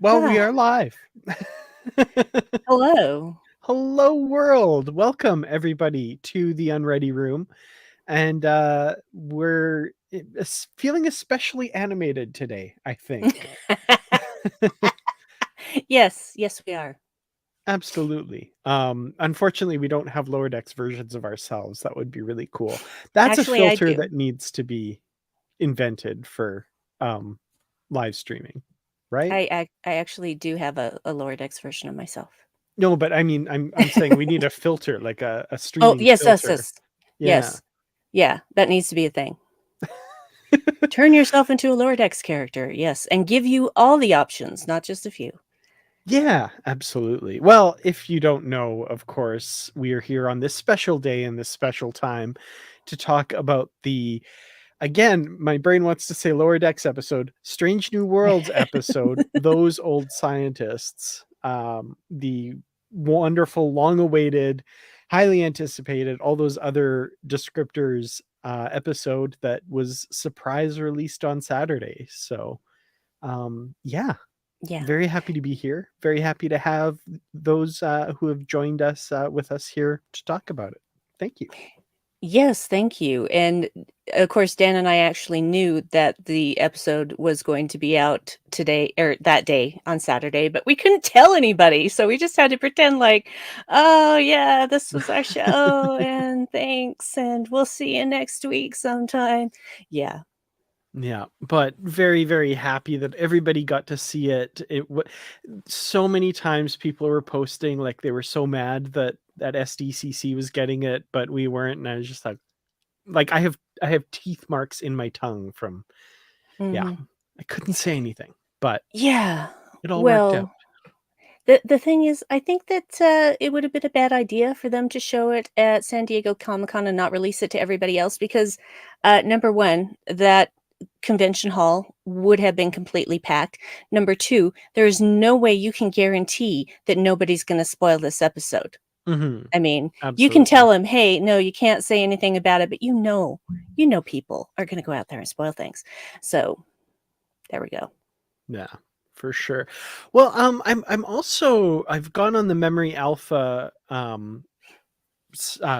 Well, we are live. Hello. Hello, world. Welcome, everybody, to the Unready Room. And we're feeling especially animated today, I think. Yes, we are. Absolutely. Unfortunately, we don't have lower decks versions of ourselves. That would be really cool. That's a Actually, I filter do. that needs to be invented for live streaming, right? I actually do have a lower decks version of myself. No, but I mean, I'm saying we need a filter, like a Oh, streaming yes, filter. Yeah. yes. Yeah, that needs to be a thing. Turn yourself into a lower decks character, yes, and give you all the options, not just a few. Yeah, absolutely. Well, if you don't know, of course, we are here on this special day and this special time to talk about again, my brain wants to say Lower Decks episode, Strange New Worlds episode, Those Old Scientists, the wonderful, long awaited, highly anticipated, all those other descriptors episode that was surprise released on Saturday. So, yeah, Yeah. very happy to be here. Very happy to have those who have joined us with us here to talk about it. Thank you. Yes, thank you. And of course, Dan and I actually knew that the episode was going to be out today or that day on Saturday, but we couldn't tell anybody. So we just had to pretend like, oh, yeah, this was our show. And thanks. And we'll see you next week sometime. Yeah. Yeah, but very, very happy that everybody got to see it. So many times people were posting like they were so mad that SDCC was getting it, but we weren't, and I was just like I have teeth marks in my tongue from yeah. Hmm. I couldn't say anything, but Yeah. it all worked out. Well, the thing is, I think that it would have been a bad idea for them to show it at San Diego Comic-Con and not release it to everybody else because, number 1, that convention hall would have been completely packed. Number 2, there is no way you can guarantee that nobody's gonna spoil this episode. Mhm. I mean, you can Absolutely. tell them, "Hey, no, you can't say anything about it," but you know people are gonna go out there and spoil things. So, there we go. Yeah, for sure. Well, I'm also I've gone on the Memory Alpha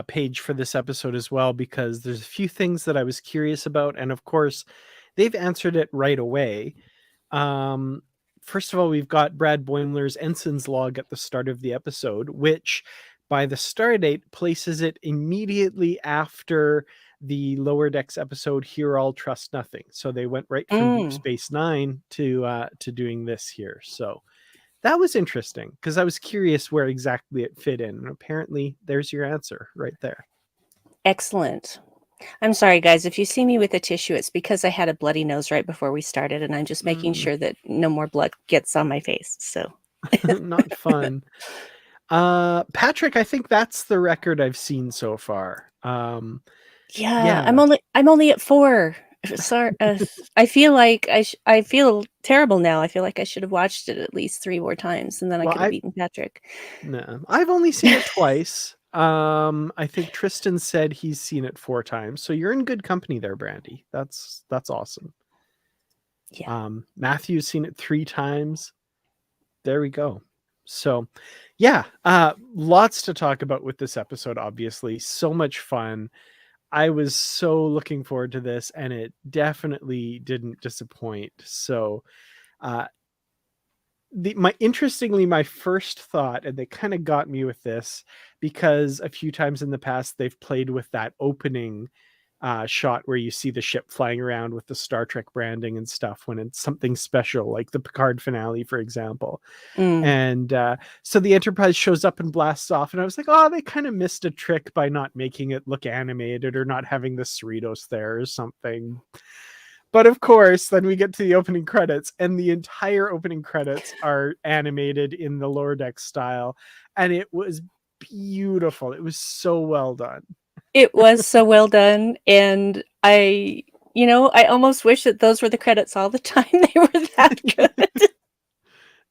page for this episode as well because there's a few things that I was curious about, and of course, they've answered it right away. Um, First of all, we've got Brad Boimler's ensign's log at the start of the episode, which by the star date places it immediately after the Lower Decks episode Here All Trust Nothing. So they went right from Deep Mm. Space Nine to doing this here. So that was interesting because I was curious where exactly it fit in. And apparently there's your answer right there. Excellent. I'm sorry, guys. If you see me with a tissue, it's because I had a bloody nose right before we started, and I'm just making Mm, sure that no more blood gets on my face. So, not fun. Patrick, I think that's the record I've seen so far. yeah, Yeah. I'm only at 4. Sorry, I feel like I feel terrible now. I feel like I should have watched it at least 3 more times, and then I Well, could have beaten Patrick. no, I've only seen it twice. I think Tristan said he's seen it 4 times. So you're in good company there, Brandi. That's awesome. Yeah. Matthew's seen it 3 times. There we go. So, yeah, lots to talk about with this episode, obviously. So much fun. I was so looking forward to this, and it definitely didn't disappoint. So, uh, interestingly, my first thought, and they kind of got me with this because a few times in the past they've played with that opening shot where you see the ship flying around with the Star Trek branding and stuff when it's something special, like the Picard finale, for example. Mm. And so the Enterprise shows up and blasts off, and I was like, oh, they kind of missed a trick by not making it look animated or not having the Cerritos there or something. But of course, then we get to the opening credits, and the entire opening credits are animated in the Lower Deck style, and it was beautiful. It was so well done. It was so well done, and I almost wish that those were the credits all the time. They were that good.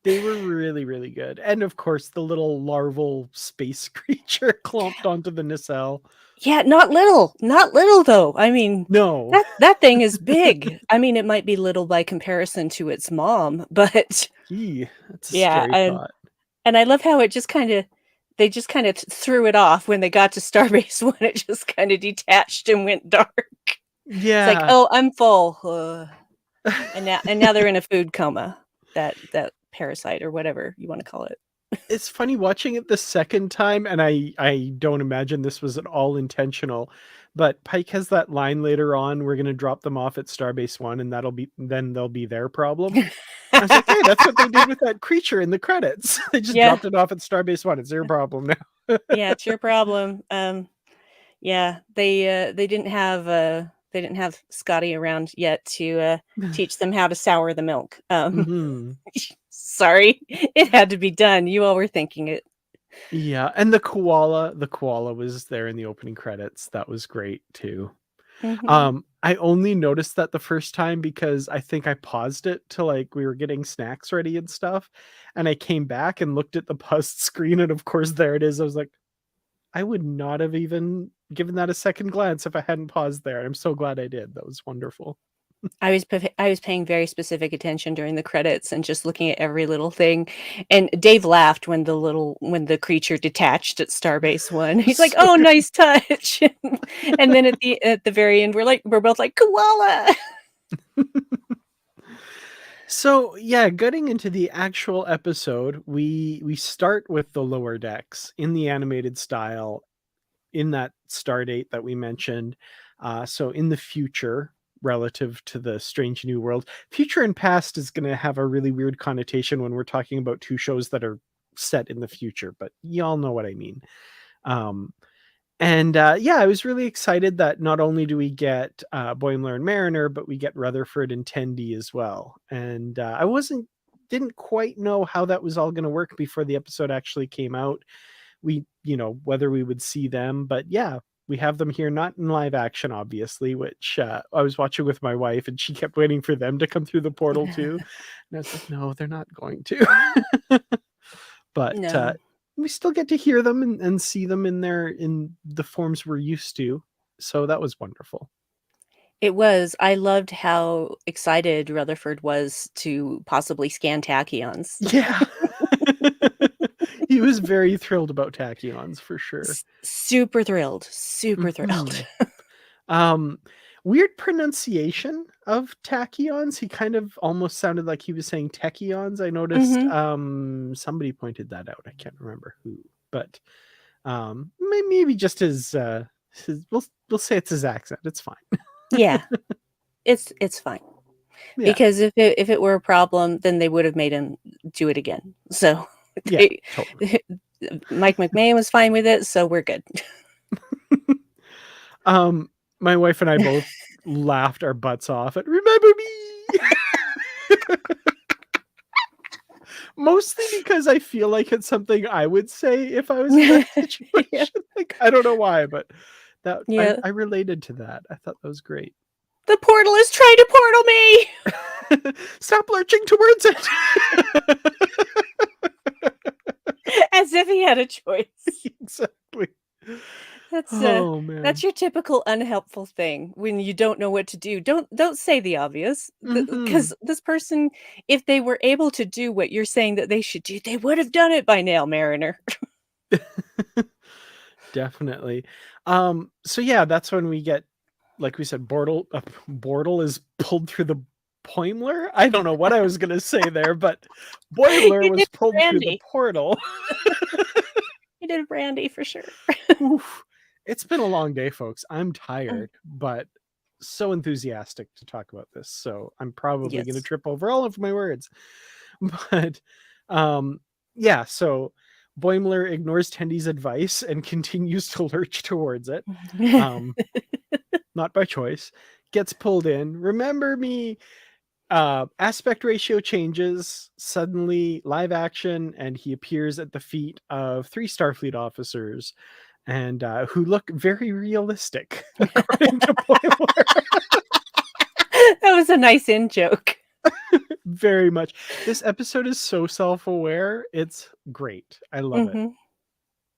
They were really, really good. And of course, the little larval space creature clomped onto the nacelle. Yeah, not little though. I mean, No. that thing is big. I mean, it might be little by comparison to its mom, but That's a yeah, scary thought. and I love how it just kinda they just kinda threw it off when they got to Starbase when it just kinda detached and went dark. It's like, Yeah. "Oh, I'm full." And now they're in a food coma, that parasite or whatever you wanna call it. It's funny watching it the second time, and I don't imagine this was at all intentional, but Pike has that line later on, "We're gonna drop them off at Starbase One, and they'll be their problem." I was like, "Hey, that's what they did with that creature in the credits. They just Yeah, dropped it off at Starbase One. It's their problem now." yeah, it's your problem. Yeah, they didn't have Scotty around yet to, teach them how to sour the milk. Mhm. Sorry, it had to be done. You all were thinking it. Yeah, and the koala was there in the opening credits. That was great too. Mhm. I only noticed that the first time because I think I paused it till, like, we were getting snacks ready and stuff, and I came back and looked at the paused screen, and of course, there it is. I was like, "I would not have even given that a second glance if I hadn't paused there." I'm so glad I did. That was wonderful. I was paying very specific attention during the credits and just looking at every little thing, and Dave laughed when the creature detached at Starbase One. He's like, So "Oh, nice touch." And then at the very end, we're both like, "Koala." So, yeah, getting into the actual episode, we start with the lower decks in the animated style in that star date that we mentioned. So in the future, relative to the Strange New World, future and past is going to have a really weird connotation when we're talking about two shows that are set in the future, but y'all know what I mean. Um, and yeah, I was really excited that not only do we get Boimler and Mariner, but we get Rutherford and Tendi as well. And didn't quite know how that was all going to work before the episode actually came out. Whether we would see them, but yeah, we have them here, not in live action, obviously, which I was watching with my wife and she kept waiting for them to come through the portal too. And I was like, no, they're not going to. But No. we still get to hear them and see them in the forms we're used to. So that was wonderful. It was. I loved how excited Rutherford was to possibly scan tachyons. Yeah. He was very thrilled about tachyons for sure. Super thrilled, super thrilled. Mhm. Um, Weird pronunciation of tachyons. He kind of almost sounded like he was saying tachyons. I noticed, Mhm. somebody pointed that out. I can't remember who, but, maybe just his we'll say it's his accent. It's fine. Yeah, it's fine. Yeah. Because if it were a problem, then they would have made him do it again. So, Yeah, they totally. Mike McMahon was fine with it, so we're good. Um, my wife and I both laughed our butts off at "Remember Me!" Mostly because I feel like it's something I would say if I was in that Yeah. situation. Like, I don't know why, but that Yeah. I related to that. I thought that was great. "The portal is trying to portal me!" Stop lurching towards it. As if he had a choice. Exactly. That's, Oh man. that's your typical unhelpful thing when you don't know what to do. Don't say the obvious, Mhm. because this person, if they were able to do what you're saying that they should do, they would have done it by now, Mariner. Definitely. So yeah, that's when we get, like we said, Bortle is pulled through the Poimler. I don't know what I was gonna say there, but Boimler You did was pulled through the Brandy. portal. You did Brandy for sure. Oof. It's been a long day, folks. I'm Mm, tired, but so enthusiastic to talk about this. So I'm probably gonna yes. trip over all of my words. But um yeah, so Boimler ignores Tendy's advice and continues to lurch towards it. Um, not by choice. Gets pulled in. Remember Me, aspect ratio changes, suddenly live action, and he appears at the feet of three Starfleet officers and who look very realistic, according to Boimler. That was a nice in joke. Very much. This episode is so self-aware. It's great. I love it. Mhm.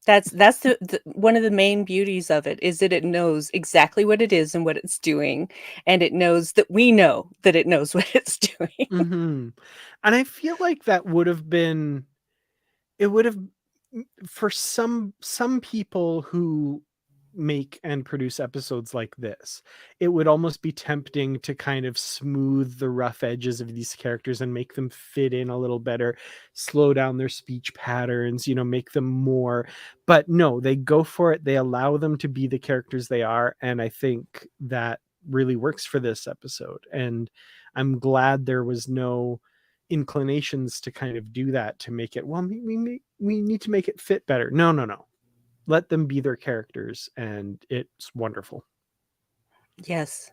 That's the one of the main beauties of it is that it knows exactly what it is and what it's doing, and it knows that we know that it knows what it's doing. Hmm. And I feel like that would have been, it would have, for some people who make and produce episodes like this, it would almost be tempting to kind of smooth the rough edges of these characters and make them fit in a little better, slow down their speech patterns, make them more. But no, they go for it. They allow them to be the characters they are, and I think that really works for this episode. And I'm glad there was no inclinations to kind of do that, to make it, well, we need to make it fit better. No, no, no, let them be their characters, and it's wonderful. Yes.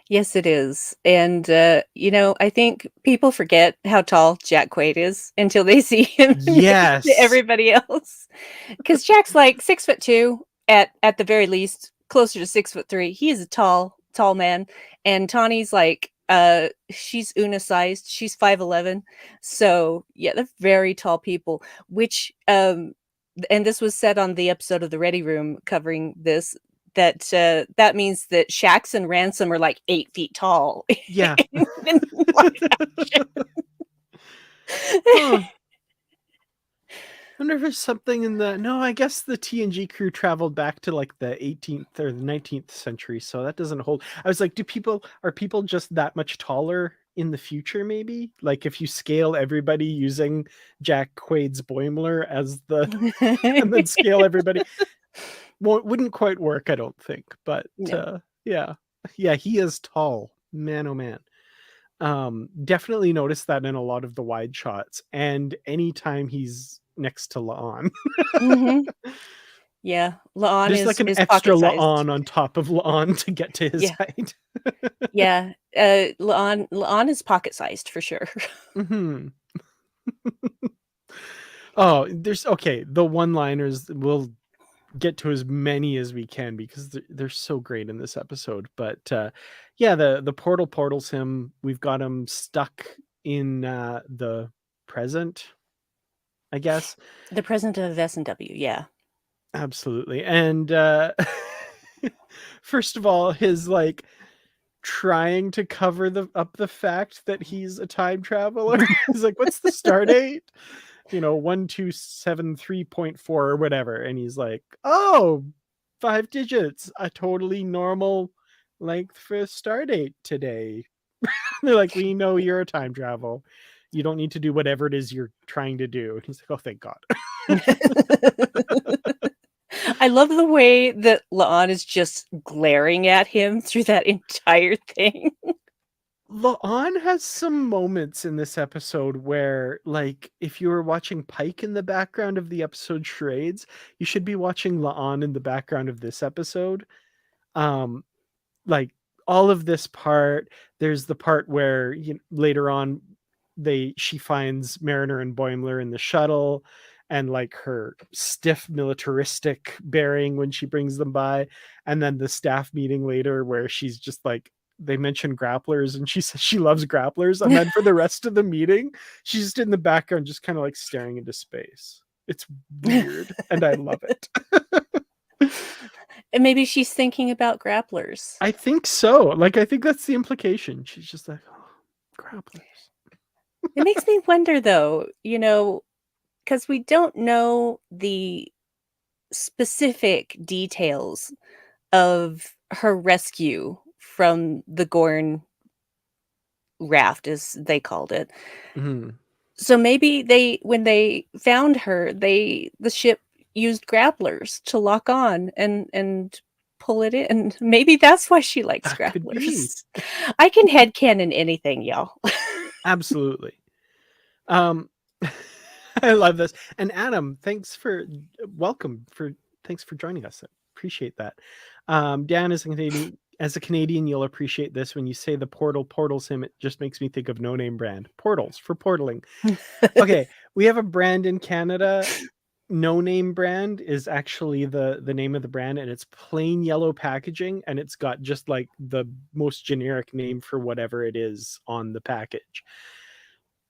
Yes, it is. And, I think people forget how tall Jack Quaid is until they see him next to Yes. everybody else. Because Jack's like 6'2", at the very least, closer to 6'3". He is a tall man. And Tawny's like, she's Una sized. She's 5'11". So yeah, they're very tall people, which and this was said on the episode of the Ready Room covering this, that means that Shax and Ransom are like 8 feet tall Yeah. in live action. Huh. I wonder if there's something in the, no, I guess the TNG crew traveled back to like the 18th or the 19th century, so that doesn't hold. I was like, are people just that much taller in the future? Maybe like if you scale everybody using Jack Quaid's Boimler as the and then scale everybody, wouldn't quite work, I don't think. But No. yeah, he is tall, man, oh man. Definitely noticed that in a lot of the wide shots, and anytime he's next to La'an. Mhm. Yeah, La'an There's like an is extra pocket-sized. La'an on top of La'an to get to his Yeah, height. yeah, La'an is pocket-sized for sure. Hmm. Oh, there's, okay, the one-liners, we'll get to as many as we can because they're so great in this episode. But yeah, the portals him. We've got him stuck in the present, I guess. The president of S&W, yeah. Absolutely. And first of all, his like trying to cover the fact that he's a time traveler. He's like, what's the star date? 1273.4 or whatever. And he's like, oh, 5 digits, a totally normal length for a star date today. They're like, we know you're a time travel. You don't need to do whatever it is you're trying to do. And he's like, oh, thank God. I love the way that La'an is just glaring at him through that entire thing. La'an has some moments in this episode where, like, if you were watching Pike in the background of the episode Charades, you should be watching La'an in the background of this episode. Um, like, all of this part, there's the part where later on she finds Mariner and Boimler in the shuttle, and like her stiff militaristic bearing when she brings them by, and then the staff meeting later where she's just like, they mention grapplers and she says she loves grapplers, and then for the rest of the meeting she's just in the background just kind of like staring into space. It's weird and I love it. And maybe she's thinking about grapplers. I think so. Like, I think that's the implication. She's just like, oh, grapplers. It makes me wonder though, because we don't know the specific details of her rescue from the Gorn raft, as they called it. Mm-hmm. So maybe when they found her, the ship used grapplers to lock on and pull it in. Maybe that's why she likes That could be. grapplers. I can headcanon anything, y'all. Absolutely. I love this. And Adam, thanks for joining us. I appreciate that. Dan, as a Canadian, you'll appreciate this. When you say the portals him, it just makes me think of No Name Brand. Portals for portaling. Okay, we have a brand in Canada. No Name Brand is actually the name of the brand, and it's plain yellow packaging, and it's got just like the most generic name for whatever it is on the package,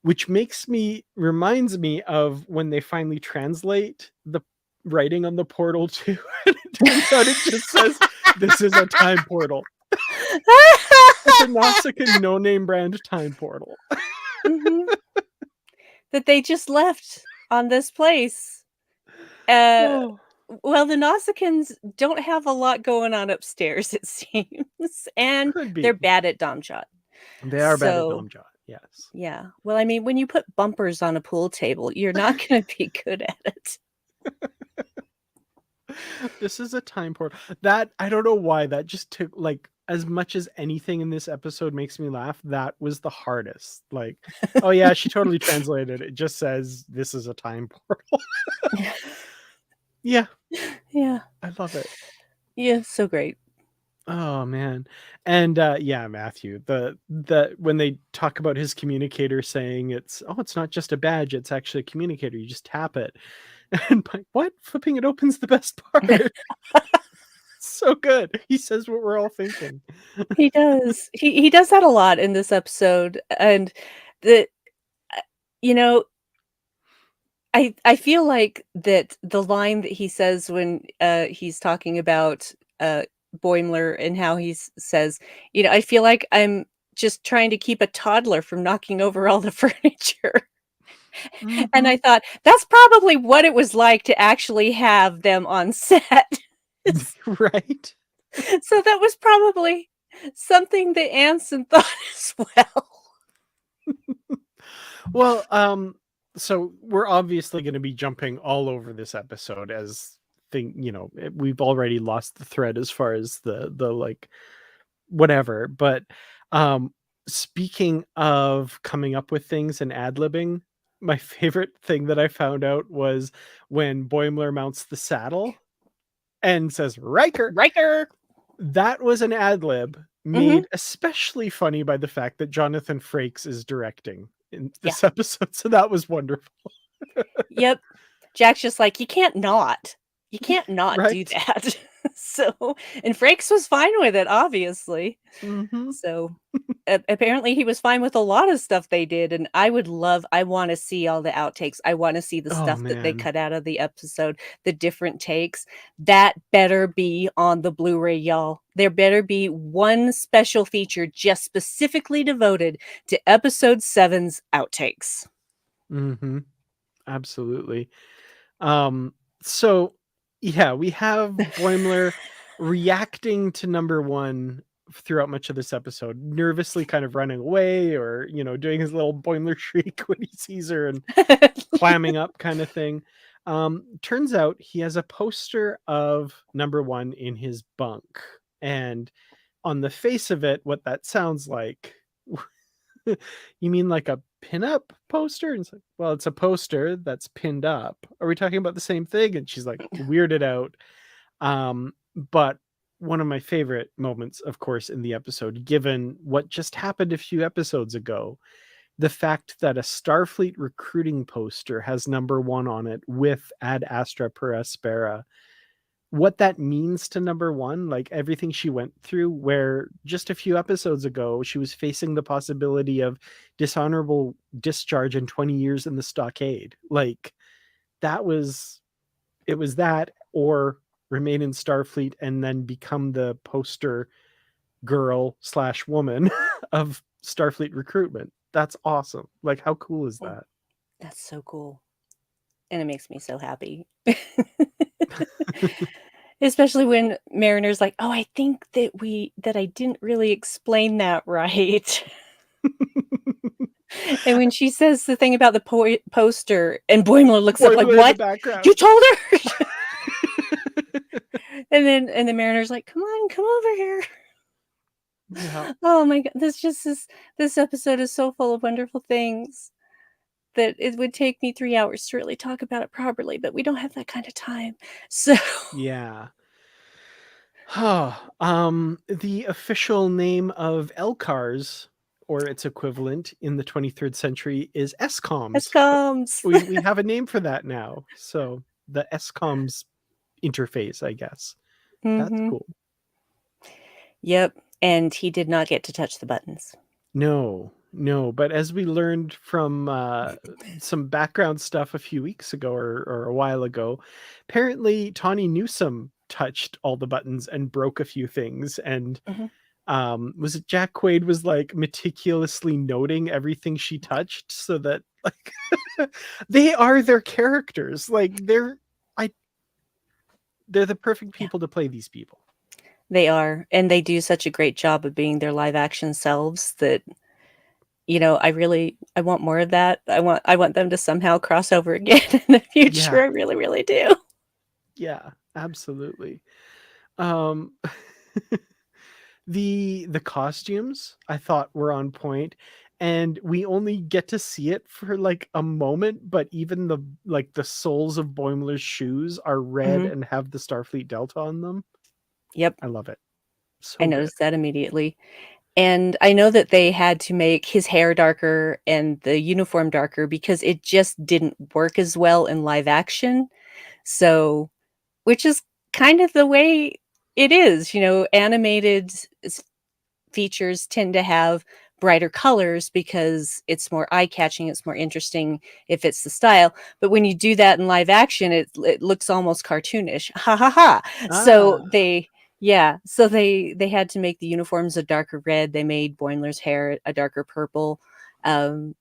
which reminds me of when they finally translate writing on the portal too. And it turns out it just says, "This is a time portal." It's a Nausicaa no-name brand time portal. Mhm. That they just left on this place. Uh, Oh, well, the Nausicaans don't have a lot going on upstairs, it seems, and could they're be. bad at dom shot. They are bad at So, Dom Jot, yes. yeah. Well, I mean, when you put bumpers on a pool table, you're not gonna be good at it. This is a time portal. That I don't know why that just took like as much as anything in this episode makes me laugh, that was the hardest. Like, oh yeah, she totally translated. It just says this is a time portal. Yeah, Yeah. I love it. Yeah, so great. Oh man. And yeah, Matthew, the when they talk about his communicator saying it's not just a badge, it's actually a communicator. You just tap it. And like, what? Flipping it open's the best part. So good. He says what we're all thinking. He does. He does that a lot in this episode, and the you know, I feel like that the line that he says when, he's talking about, Boimler and how says, "I feel like I'm just trying to keep a toddler from knocking over all the furniture." And I Mhm. thought, that's probably what it was like to actually have them on set. Right? So that was probably something that Anson thought as well. Well, so we're obviously going to be jumping all over this episode as we've already lost the thread as far as the like whatever, but um speaking of coming up with things and ad-libbing, my favorite thing that I found out was when Boimler mounts the saddle and says Riker. Riker. That was an ad lib Mhm. made especially funny by the fact that Jonathan Frakes is directing in Yeah. this episode. So that was wonderful. Yep. Jack's just like, "You can't not. You can't not do Right? that." So and Frakes was fine with it, obviously. Hmm. So, apparently he was fine with a lot of stuff they did, and I wanna see all the outtakes. I wanna see the Oh stuff that they man. cut out of the episode, the different takes. That better be on the Blu-ray, y'all. There better be one special feature just specifically devoted to episode 7's outtakes. Hmm. Absolutely. Um, so yeah, we have Boimler reacting to number one throughout much of this episode, nervously kind of running away or, doing his little Boimler shriek when he sees her and clamming up kind of thing. Turns out he has a poster of number one in his bunk. And on the face of it, what that sounds like, you mean like a pinup poster? And it's like, well, it's a poster that's pinned up. Are we talking about the same thing? And she's like weirded out. But one of my favorite moments, of course, in the episode, given what just happened a few episodes ago, the fact that a Starfleet recruiting poster has number one on it with Ad Astra per Aspera, what that means to number one, like everything she went through, where just a few episodes ago she was facing the possibility of dishonorable discharge and 20 years in the stockade. Like it was that or remain in Starfleet and then become the poster girl slash woman of Starfleet recruitment. That's awesome. Like, how cool is Mm, that? that's so cool, and it makes me so happy. Especially when Mariner's like, "Oh, I think that I didn't really explain that right." And when she says the thing about the poster, and Boimler looks up like, Boimler in the "What? background. You told her?" And the Mariner's like, come over here." Yeah. Oh my god, this episode is so full of wonderful things that it would take me 3 hours to really talk about it properly, but we don't have that kind of time. So Yeah. The official name of LCARS, or its equivalent in the 23rd century, is SCOMS. comes. We have a name for that now. So the SCOMS interface, I guess. That's Mhm. cool. Yep, and he did not get to touch the buttons. No. No, but as we learned from some background stuff a few weeks ago or a while ago, apparently Tawny Newsome touched all the buttons and broke a few things. And Mhm. was it Jack Quaid was like meticulously noting everything she touched so that like they are their characters. Like I they're the perfect Yeah, people to play these people. they are, and they do such a great job of being their live action selves that, you know, I want more of that. I want them to somehow cross over again in the future. Yeah. I really, really do. Yeah, absolutely. Um the costumes I thought were on point, and we only get to see it for like a moment, but even the soles of Boimler's shoes are red Mhm. and have the Starfleet Delta on them. Yep, I love it. I So good. noticed that immediately. And I know that they had to make his hair darker and the uniform darker because it just didn't work as well in live action. So, which is kind of the way it is, you know, animated features tend to have brighter colors because it's more eye-catching, it's more interesting if it's the style. But when you do that in live action, it looks almost cartoonish. Ha ha ha. So Ah. they had to make the uniforms a darker red. They made Boimler's hair a darker purple. Um,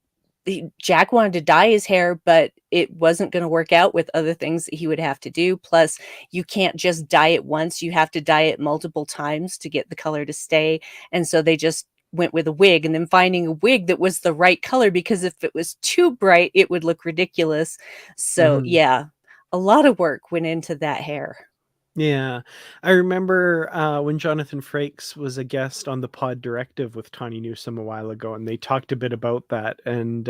Jack wanted to dye his hair, but it wasn't going to work out with other things that he would have to do. Plus, you can't just dye it once, you have to dye it multiple times to get the color to stay. And so they just went with a wig and then finding a wig that was the right color because if it was too bright, it would look ridiculous. So, Mhm. yeah, a lot of work went into that hair. Yeah. I remember when Jonathan Frakes was a guest on the Pod Directive with Tawny Newsome a while ago, and they talked a bit about that. And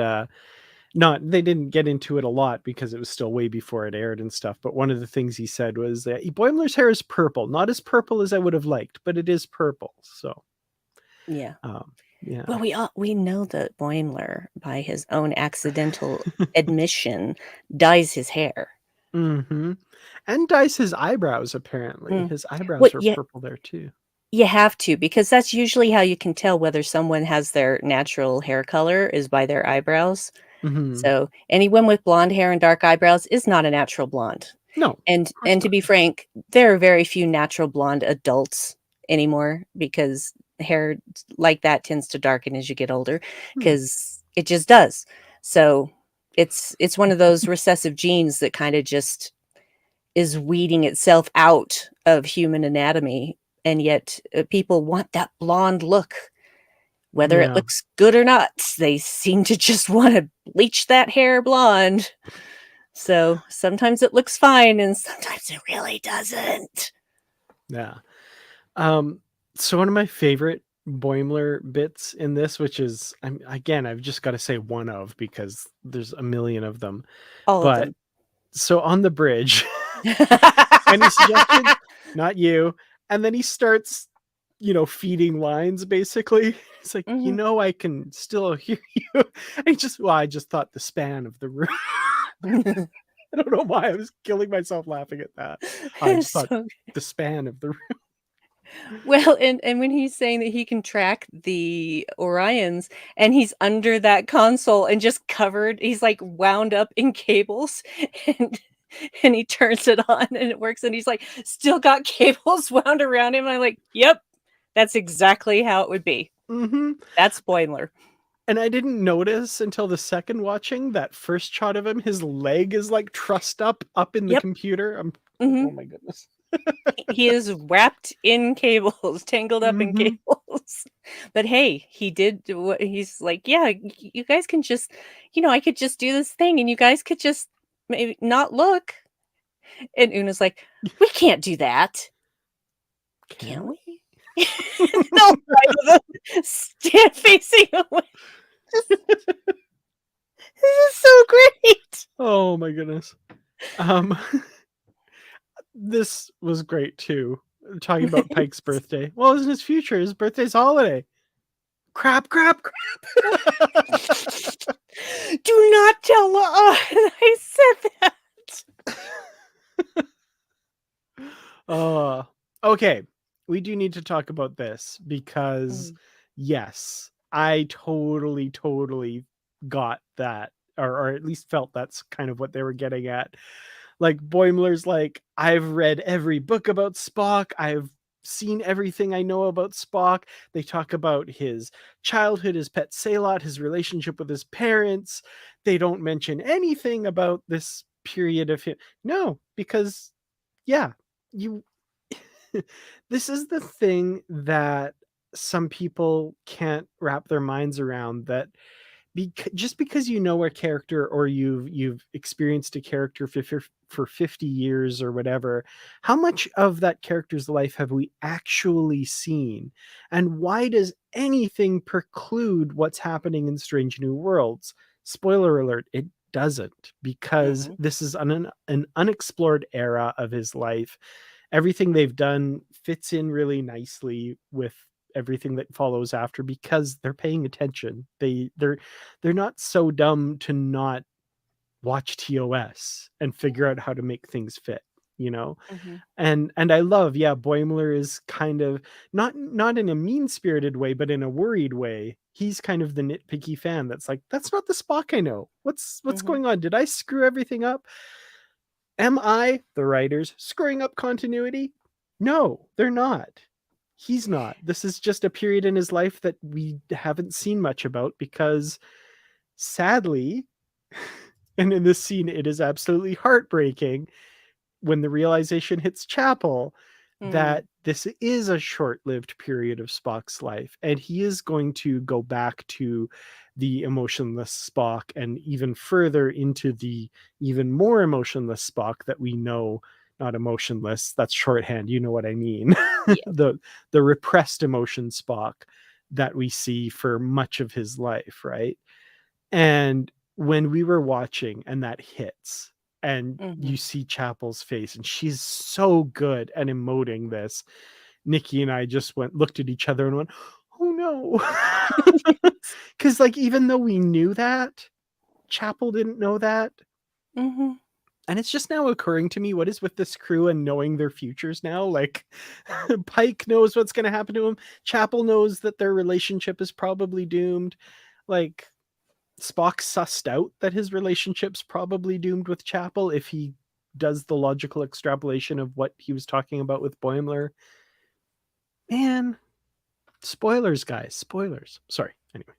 not they didn't get into it a lot because it was still way before it aired and stuff, but one of the things he said was that Boimler's hair is purple, not as purple as I would have liked, but it is purple. So Yeah. yeah. Well, we know that Boimler, by his own accidental admission, dyes his hair. Hmm. And dyes his eyebrows. Apparently Mm. his Well, eyebrows are yeah, purple there too. you have to because that's usually how you can tell whether someone has their natural hair color is by their eyebrows. Hmm. So, anyone with blonde hair and dark eyebrows is not a natural blonde. No, of course And to not. be frank, there are very few natural blonde adults anymore because hair like that tends to darken as you get older Hmm. because it just does. So, it's one of those recessive genes that kind of just is weeding itself out of human anatomy, and yet people want that blonde look whether it Yeah. looks good or not. They seem to just want to bleach that hair blonde. So sometimes it looks fine and sometimes it really doesn't. Yeah. Um, so one of my favorite Boimler bits in this, which is again, I've just got to say one of because there's a million of them. All of But them. so on the bridge, when he suggested not you, and then he starts, feeding lines basically. It's like, Mhm. I can still hear you. I just thought the span of the room. I don't know why I was killing myself laughing at that. I just thought So the span of the room. well, and when he's saying that he can track the Orions and he's under that console and just covered, he's like wound up in cables and and he turns it on and it works and he's like still got cables wound around him. And I'm like, yep, that's exactly how it would be. Hmm. That's Boimler. And I didn't notice until the second watching that first shot of him, his leg is like trussed up in the Yep. computer. I'm like, Hmm. oh my goodness. He is wrapped in cables, tangled up in Hmm. cables. But hey, he did what he's like, yeah, you guys can just, you know, I could just do this thing and you guys could just maybe not look. And Una's like, we can't do that. Can Can we? we? No, right. Stand facing away. This is so great. Oh my goodness. Um, this was great too. Talking about Pike's birthday. Well, it wasn't his future. His birthday's holiday. Crap, crap, crap. Do not tell I said that. Okay. We do need to talk about this because, Mm. yes, I totally got that, or at least felt that's kind of what they were getting at. Like Boimler's like, I've read every book about Spock. I've seen everything I know about Spock. They talk about his childhood, his pet Salot, his relationship with his parents. They don't mention anything about this period of him. No, because yeah, you this is the thing that some people can't wrap their minds around, that just because you know a character, or you've experienced a character for 50 years or whatever, how much of that character's life have we actually seen, and why does anything preclude what's happening in Strange New Worlds? Spoiler alert, it doesn't, because Mhm. this is an unexplored era of his life. Everything they've done fits in really nicely with everything that follows after, because they're paying attention. They're not so dumb to not watch TOS and figure out how to make things fit, you know? Mhm. And I love, yeah, Boimler is kind of not in a mean-spirited way, but in a worried way. He's kind of the nitpicky fan that's like, that's not the Spock I know. What's Mhm. going on? Did I screw everything up? Am I, the writers, screwing up continuity? No, they're not. He's not. This is just a period in his life that we haven't seen much about, because sadly, and in this scene, it is absolutely heartbreaking when the realization hits Chapel Mm. that this is a short-lived period of Spock's life, and he is going to go back to the emotionless Spock, and even further into the even more emotionless Spock that we know. Not emotionless, that's shorthand, you know what I mean. Yes. The repressed emotion Spock that we see for much of his life, right? And when we were watching and that hits, and you Mhm. see Chapel's face, and she's so good at emoting this, Nikki and I just looked at each other and went, "Oh no." Yes. Cuz like, even though we knew that, Chapel didn't know that. Mhm. And it's just now occurring to me, what is with this crew and knowing their futures now? Like, Pike knows what's going to happen to him. Chapel knows that their relationship is probably doomed. Like, Spock sussed out that his relationship's probably doomed with Chapel if he does the logical extrapolation of what he was talking about with Boimler. Man, spoilers, guys. Spoilers. Sorry. Anyway.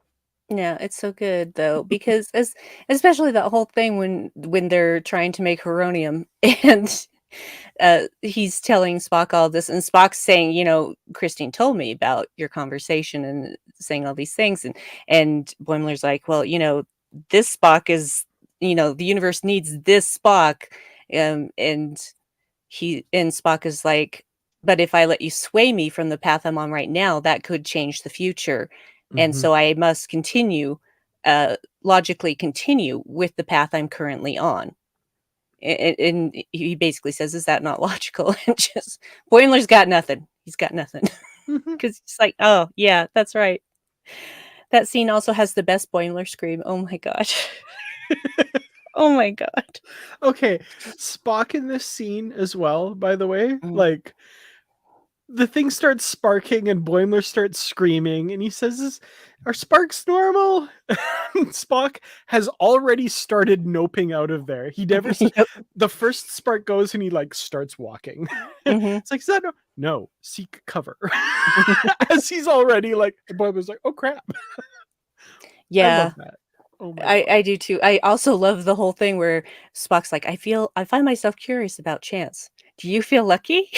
Yeah, it's so good though, because especially that whole thing when they're trying to make heronium and he's telling Spock all this, and Spock's saying, Christine told me about your conversation and saying all these things, and Boimler's like, well, this Spock is, the universe needs this Spock, and Spock is like, but if I let you sway me from the path I'm on right now, that could change the future. And Mm-hmm. so I must logically continue with the path I'm currently on. And he basically says, is that not logical? And just, Boimler's got nothing. He's got nothing. Mm-hmm. Because it's like, oh, yeah, that's right. That scene also has the best Boimler scream. Oh my gosh. Oh my God. Okay, Spock in this scene as well, by the way, Mm. like, the thing starts sparking and Boimler starts screaming, and he says, "Are sparks normal?" Spock has already started noping out of there. He never Yep. the first spark goes and he like starts walking. Hmm. It's like, is that no, seek cover. As he's already like, Boimler's like, "Oh crap." I Yeah. love that. Oh my I god. I do too. I also love the whole thing where Spock's like, I find myself curious about chance. Do you feel lucky?"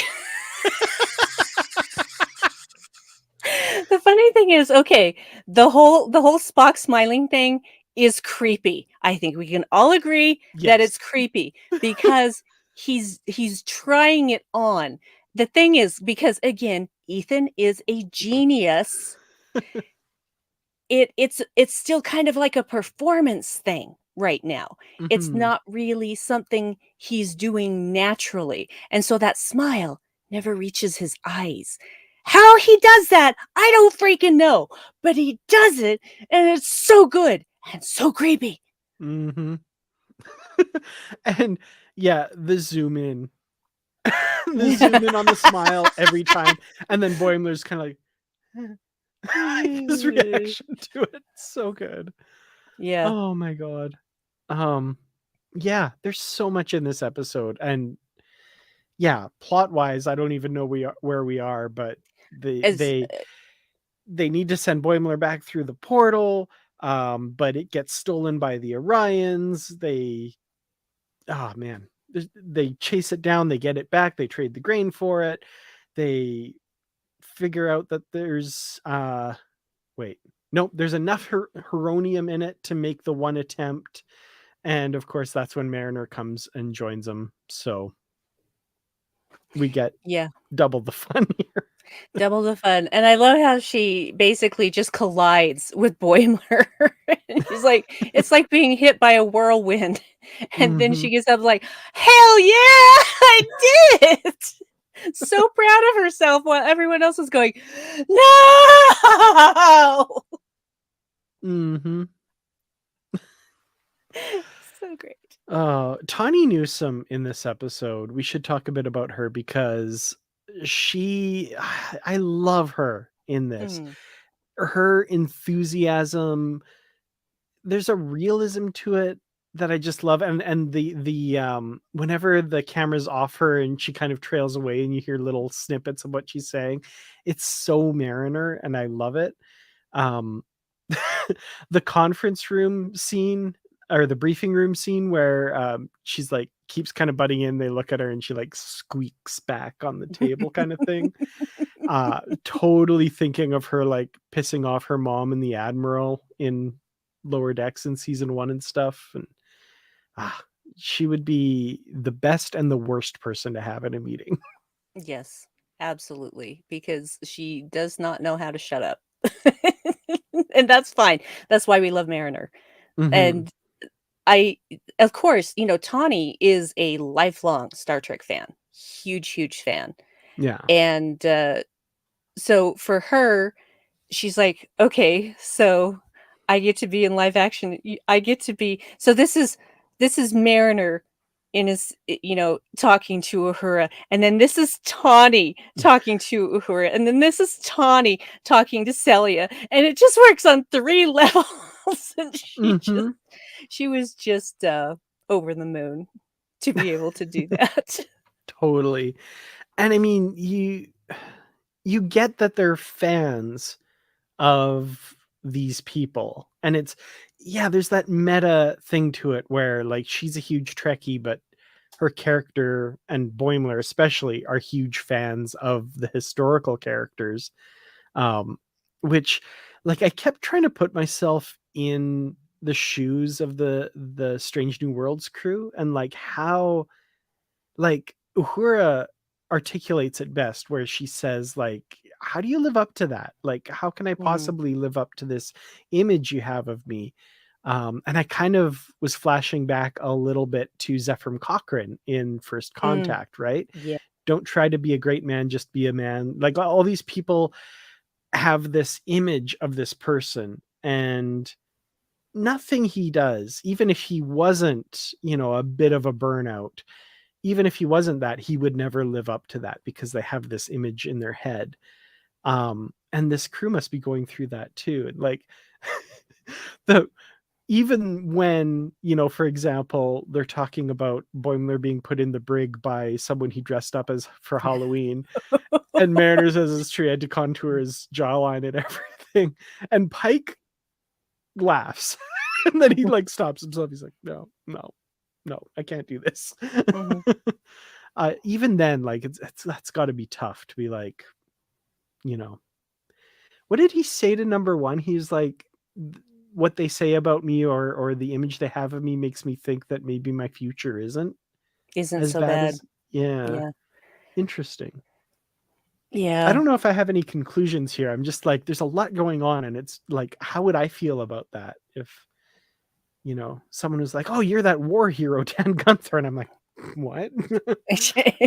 The funny thing is, okay, the whole Spock smiling thing is creepy. I think we can all agree that Yes. it's creepy because he's trying it on. The thing is, because again, Ethan is a genius, it's still kind of like a performance thing right now. It's Mhm. not really something he's doing naturally, and so that smile never reaches his eyes. How he does that, I don't freaking know, but he does it, and it's so good and so creepy. Mhm. And yeah, the zoom in. The zoom in on the smile every time, and then Boimler's kind of like, "Eh." His reaction to it, so good. Yeah. Oh my god. Um, yeah, there's so much in this episode, and yeah, plot wise, I don't even know where we are, but they As they they need to send Boimler back through the portal, but it gets stolen by the Orions. Oh man, they chase it down, they get it back, they trade the grain for it, they figure out that there's wait, nope, there's enough heronium in it to make the one attempt, and of course that's when Mariner comes and joins them. So we get yeah. double the fun here. Double the fun, and I love how she basically just collides with Boimler. And she's like, "It's like being hit by a whirlwind." And then Mm-hmm. she gets up like, "Hell yeah, I did!" So proud of herself while everyone else is going, "No!" Mm-hmm. So great. Tawny Newsome in this episode, we should talk a bit about her because she, I love her in this. Mhm, Her enthusiasm, there's a realism to it that I just love, and the whenever the camera's off her and she kind of trails away and you hear little snippets of what she's saying, it's so Mariner and I love it. Um, the conference room scene or the briefing room scene where she's like keeps kind of butting in, they look at her and she like squeaks back on the table kind of thing. Totally thinking of her like pissing off her mom and the admiral in Lower Decks in season 1 and stuff, and ah, she would be the best and the worst person to have in a meeting. Yes, absolutely, because she does not know how to shut up. And that's fine. That's why we love Mariner. Hmm. And I of course, Tawny is a lifelong Star Trek fan. Huge, huge fan. Yeah. And, so for her, she's like, "Okay, so I get to be in live action. I get to be so this is Mariner in talking to Uhura, and then this is Tawny talking to Uhura, and then this is Tawny talking to Celia, and it just works on 3 levels." And Hmm. she was just over the moon to be able to do that. Totally. And I mean, you get that they're fans of these people, and it's, yeah, there's that meta thing to it where like she's a huge Trekkie, but her character and Boimler especially are huge fans of the historical characters, um which, like, I kept trying to put myself in the shoes of the Strange New Worlds crew, and like how, like, Uhura articulates it best where she says like, how do you live up to that? Like, how can I Mhm, possibly live up to this image you have of me? And I kind of was flashing back a little bit to Zephyr Cochrane in First mm, Contact, right? yeah, Don't try to be a great man, just be a man. Like, all these people have this image of this person, and nothing he does, even if he wasn't, a bit of a burnout, even if he wasn't that, he would never live up to that because they have this image in their head. And this crew must be going through that too. And like, the even when, for example, they're talking about Boimler being put in the brig by someone he dressed up as for Halloween, and Mariner says his tree had to contour his jawline and everything, and Pike laughs, and then he like stops himself. He's like, no, no, no, I can't do this. mhm. Even then, like, it's that's got to be tough to be like, you know, what did he say to number one? He's like, what they say about me, or the image they have of me makes me think that maybe my future isn't Isn't as so bad bad. as, yeah, Yeah. interesting. I Yeah. don't know if I have any conclusions here. I'm just like, there's a lot going on, and it's like, how would I feel about that if, someone was like, oh, you're that war hero, Dan Gunther, and I'm like, what?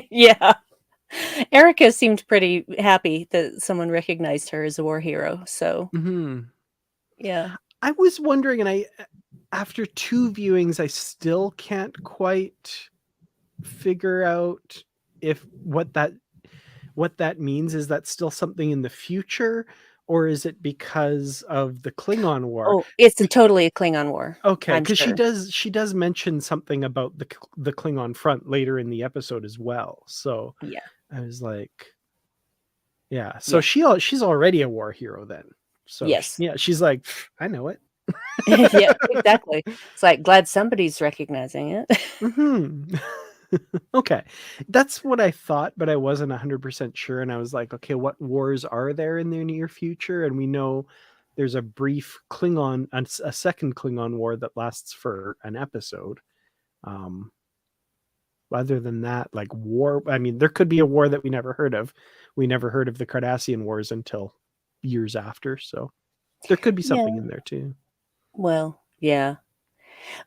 Yeah. Erica seemed pretty happy that someone recognized her as a war hero, so, Hmm. yeah. I was wondering, and after two viewings, I still can't quite figure out if what that means. Is that still something in the future, or is it because of the Klingon War? Oh, it's totally a Klingon war, Okay, I'm because sure. she does mention something about the Klingon front later in the episode as well. So Yeah. I was like, yeah. So Yeah. she's already a war hero then. So Yes. yeah, she's like, I know it. Yeah, exactly. It's like, glad somebody's recognizing it. Hmm. Okay, that's what I thought, but I wasn't 100% sure. And I was like, okay, what wars are there in the near future? And we know there's a brief Klingon, a second Klingon war that lasts for an episode. Um, Other than that, like war, I mean, there could be a war that we never heard of. We never heard of the Cardassian Wars until years after. So there could be something Yeah. in there too. Well, yeah.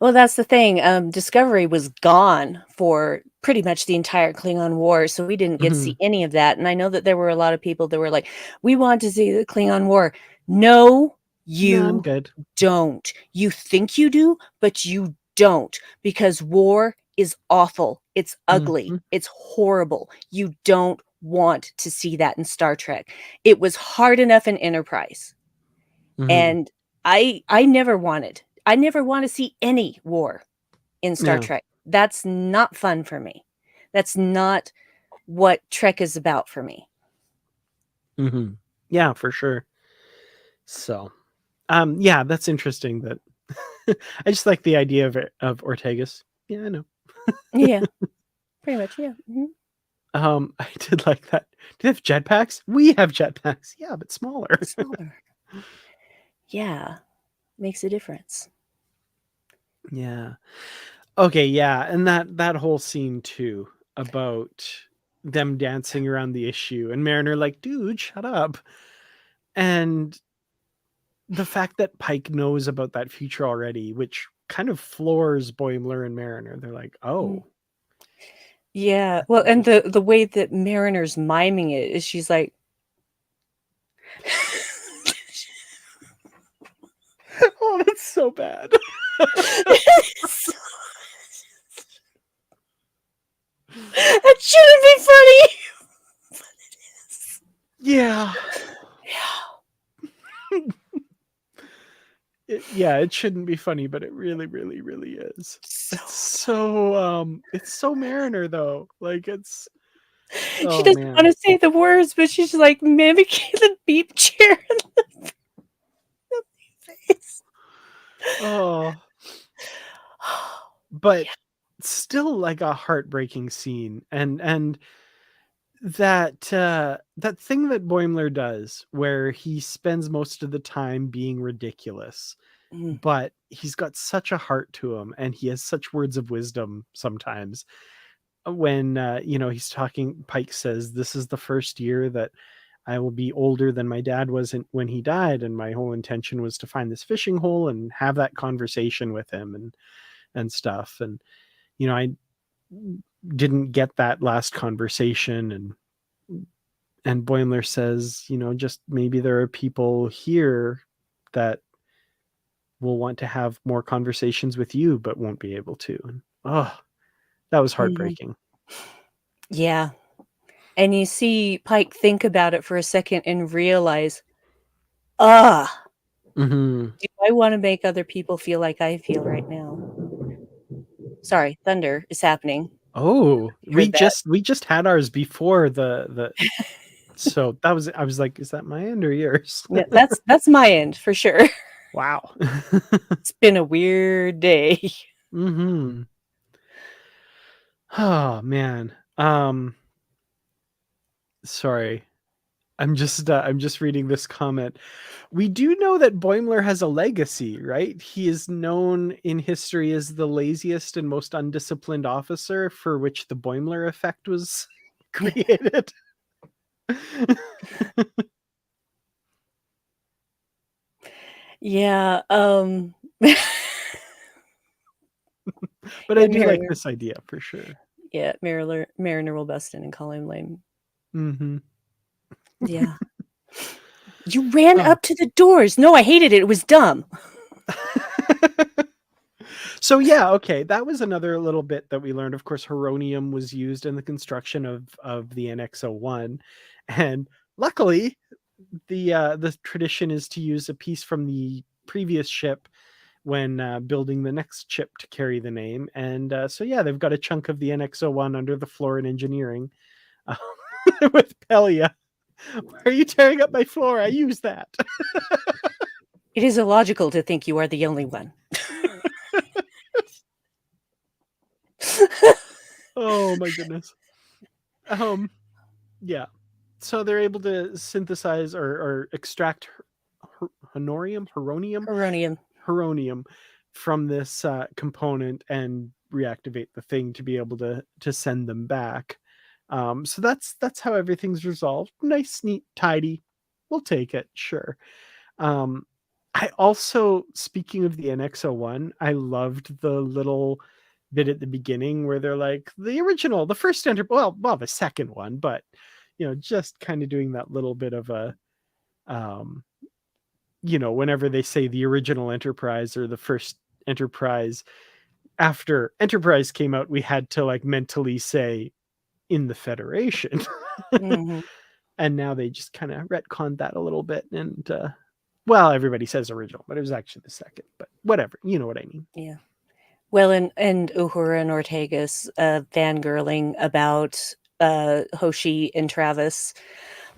Well, that's the thing. Discovery was gone for pretty much the entire Klingon War, so we didn't get to Hmm. see any of that. And I know that there were a lot of people that were like, "We want to see the Klingon War." No, No, I'm you good. don't. You think you do, but you don't, because war is awful. It's ugly. Hmm. It's horrible. You don't want to see that in Star Trek. It was hard enough in Enterprise. Hmm. And I never want to see any war in Star Yeah. Trek. That's not fun for me. That's not what Trek is about for me. Hmm. Yeah, for sure. So, yeah, that's interesting. That I just like the idea of Ortegas. Yeah, I know. Yeah, pretty much. Yeah. Mhm. I did like that. Do they have jetpacks? We have jetpacks. Yeah, but smaller. Smaller. Yeah, makes a difference. Yeah. Okay, yeah, and that whole scene too about them dancing around the issue and Mariner like, dude, shut up. And the fact that Pike knows about that future already, which kind of floors Boimler and Mariner. They're like, Mm. oh, Yeah. that's Well, and interesting. the way that Mariner's miming it is she's like Oh, that's so bad. that shouldn't be funny. Yeah. Yeah. Yeah, it shouldn't be funny, but it really, really, really is. So It's so Mariner though. Like it's she oh doesn't want man. to say the words, but she's like mimicking the beep chair in the face. Oh, but Yeah. still like a heartbreaking scene. And that thing that Boimler does where he spends most of the time being ridiculous, Mm, but he's got such a heart to him and he has such words of wisdom sometimes. When he's talking, Pike says, "This is the first year that I will be older than my dad was when he died, and my whole intention was to find this fishing hole and have that conversation with him and stuff." And I didn't get that last conversation, and Boimler says, just maybe there are people here that will want to have more conversations with you but won't be able to. And, oh, that was mhm. heartbreaking. Yeah. And you see Pike think about it for a second and realize, ah, Hmm. do I want to make other people feel like I feel right now? Sorry, thunder is happening. Oh, You heard that? we just had ours before the so that was I was like, is that my end or yours? Yeah, that's my end for sure. Wow. It's been a weird day. Hmm. Oh man. Sorry. I'm just reading this comment. We do know that Boimler has a legacy, right? He is known in history as the laziest and most undisciplined officer, for which the Boimler effect was created. Yeah, But I yeah, do like Mariner. this idea for sure. Yeah, Mariner will bust in and call him lame. Hmm. Yeah. You ran Oh. up to the doors. No, I hated it. It was dumb. So yeah, okay, that was another little bit that we learned. Of course, heronium was used in the construction of the NX-01, and luckily the tradition is to use a piece from the previous ship when building the next ship to carry the name. And so, yeah, they've got a chunk of the NX-01 under the floor in engineering uh, with Pelia. Why are you tearing up my floor? I use that. It is illogical to think you are the only one. Oh my goodness. Yeah. So they're able to synthesize or extract Heronium. heronium from this component and reactivate the thing to be able to send them back. So that's how everything's resolved. Nice, neat, tidy. We'll take it, sure. Um, I also, speaking of the NX-01, I loved the little bit at the beginning where they're like the original, the first well, the second one, but just kind of doing that little bit of a um, whenever they say the original Enterprise or the first Enterprise, after Enterprise came out, we had to like mentally say in the Federation. Mm-hmm. And now they just kind of retconned that a little bit. And well, everybody says original, but it was actually the second. But whatever, you know what I mean. Yeah. Well, and Uhura and Ortega's fangirling about Hoshi and Travis.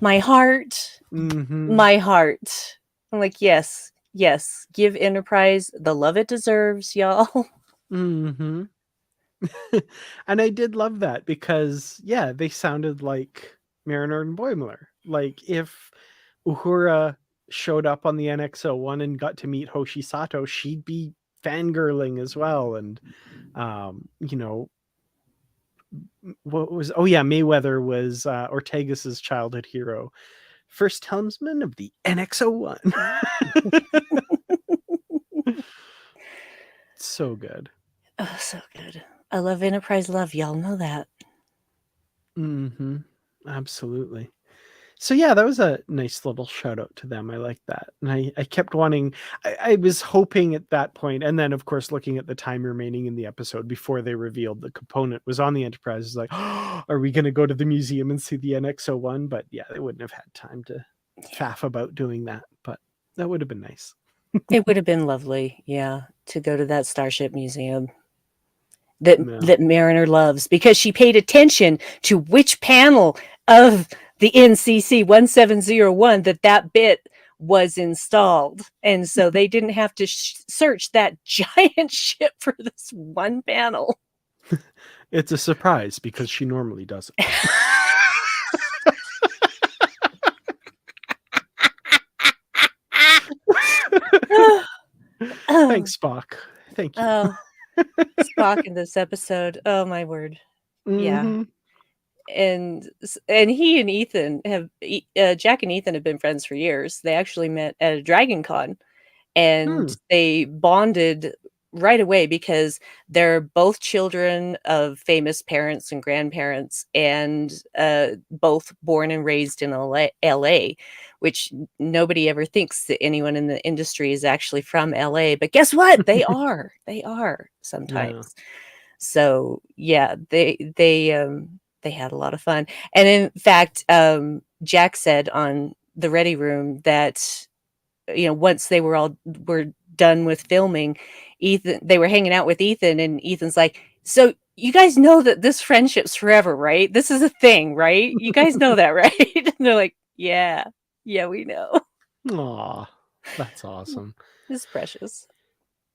My heart, Mm-hmm. my heart. I'm like, yes, yes, give Enterprise the love it deserves, y'all. Mm-hmm. And I did love that because, yeah, they sounded like Mariner and Boimler. Like if Uhura showed up on the NX-01 and got to meet Hoshi Sato, she'd be fangirling as well. And, you know, what was, oh yeah, Mayweather was Ortegas's childhood hero. First helmsman of the NX-01. So good. Oh, so good. I love Enterprise love. Y'all know that. Mm-hmm. Absolutely. So yeah, that was a nice little shout out to them. I like that. And I kept wanting, I was hoping at that point, and then of course looking at the time remaining in the episode before they revealed the component was on the Enterprise, is like, oh, are we gonna go to the museum and see the NX-01? But yeah, they wouldn't have had time to Yeah. faff about doing that. But that would have been nice. It would have been lovely, yeah, to go to that Starship Museum that No. that Mariner loves because she paid attention to which panel of the NCC 1701 that bit was installed. And so they didn't have to search that giant ship for this one panel. It's a surprise because she normally doesn't. Thanks, Spock. Thank you. Oh, Spock in this episode. Oh my word. Yeah. Mm-hmm. And he and Ethan have Jack and Ethan have been friends for years. They actually met at a Dragon Con and Hmm. they bonded right away because they're both children of famous parents and grandparents and both born and raised in LA, which nobody ever thinks that anyone in the industry is actually from LA, but guess what, they are Yeah. sometimes. So yeah, they had a lot of fun. And in fact, Jack said on the Ready Room that once they were done with filming, they were hanging out with Ethan, and Ethan's like, "So you guys know that this friendship's forever, right? This is a thing, right? You guys know that, right?" And they're like, "Yeah, yeah, we know." Aw, that's awesome. It's precious.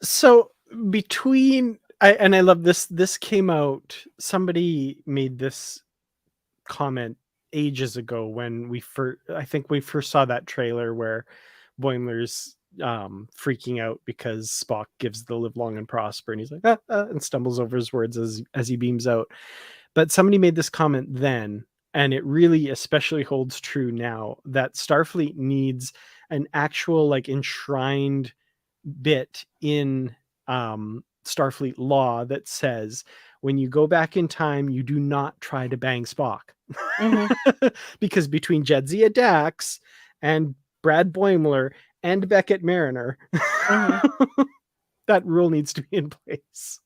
So between I love this. This came out. Somebody made this comment ages ago when I think we first saw that trailer where Boimler's freaking out because Spock gives the live long and prosper, and he's like and stumbles over his words as he beams out. But somebody made this comment then, and it really especially holds true now, that Starfleet needs an actual like enshrined bit in Starfleet law that says when you go back in time, you do not try to bang Spock. Hmm. Because between Jadzia Dax and Brad Boimler and Beckett Mariner, Hmm. that rule needs to be in place.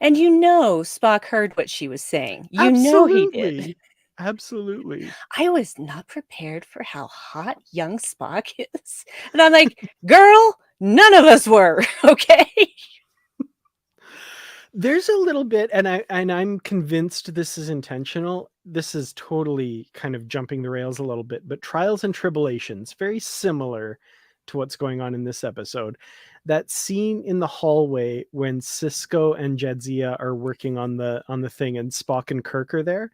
And Spock heard what she was saying. He did. Absolutely. Absolutely. I was not prepared for how hot young Spock is. And I'm like, girl, none of us were, okay? There's a little bit, and I'm convinced this is intentional. This is totally kind of jumping the rails a little bit, but Trials and Tribulations, very similar to what's going on in this episode. That scene in the hallway when Cisco and Jadzia are working on the thing, and Spock and Kirk are there,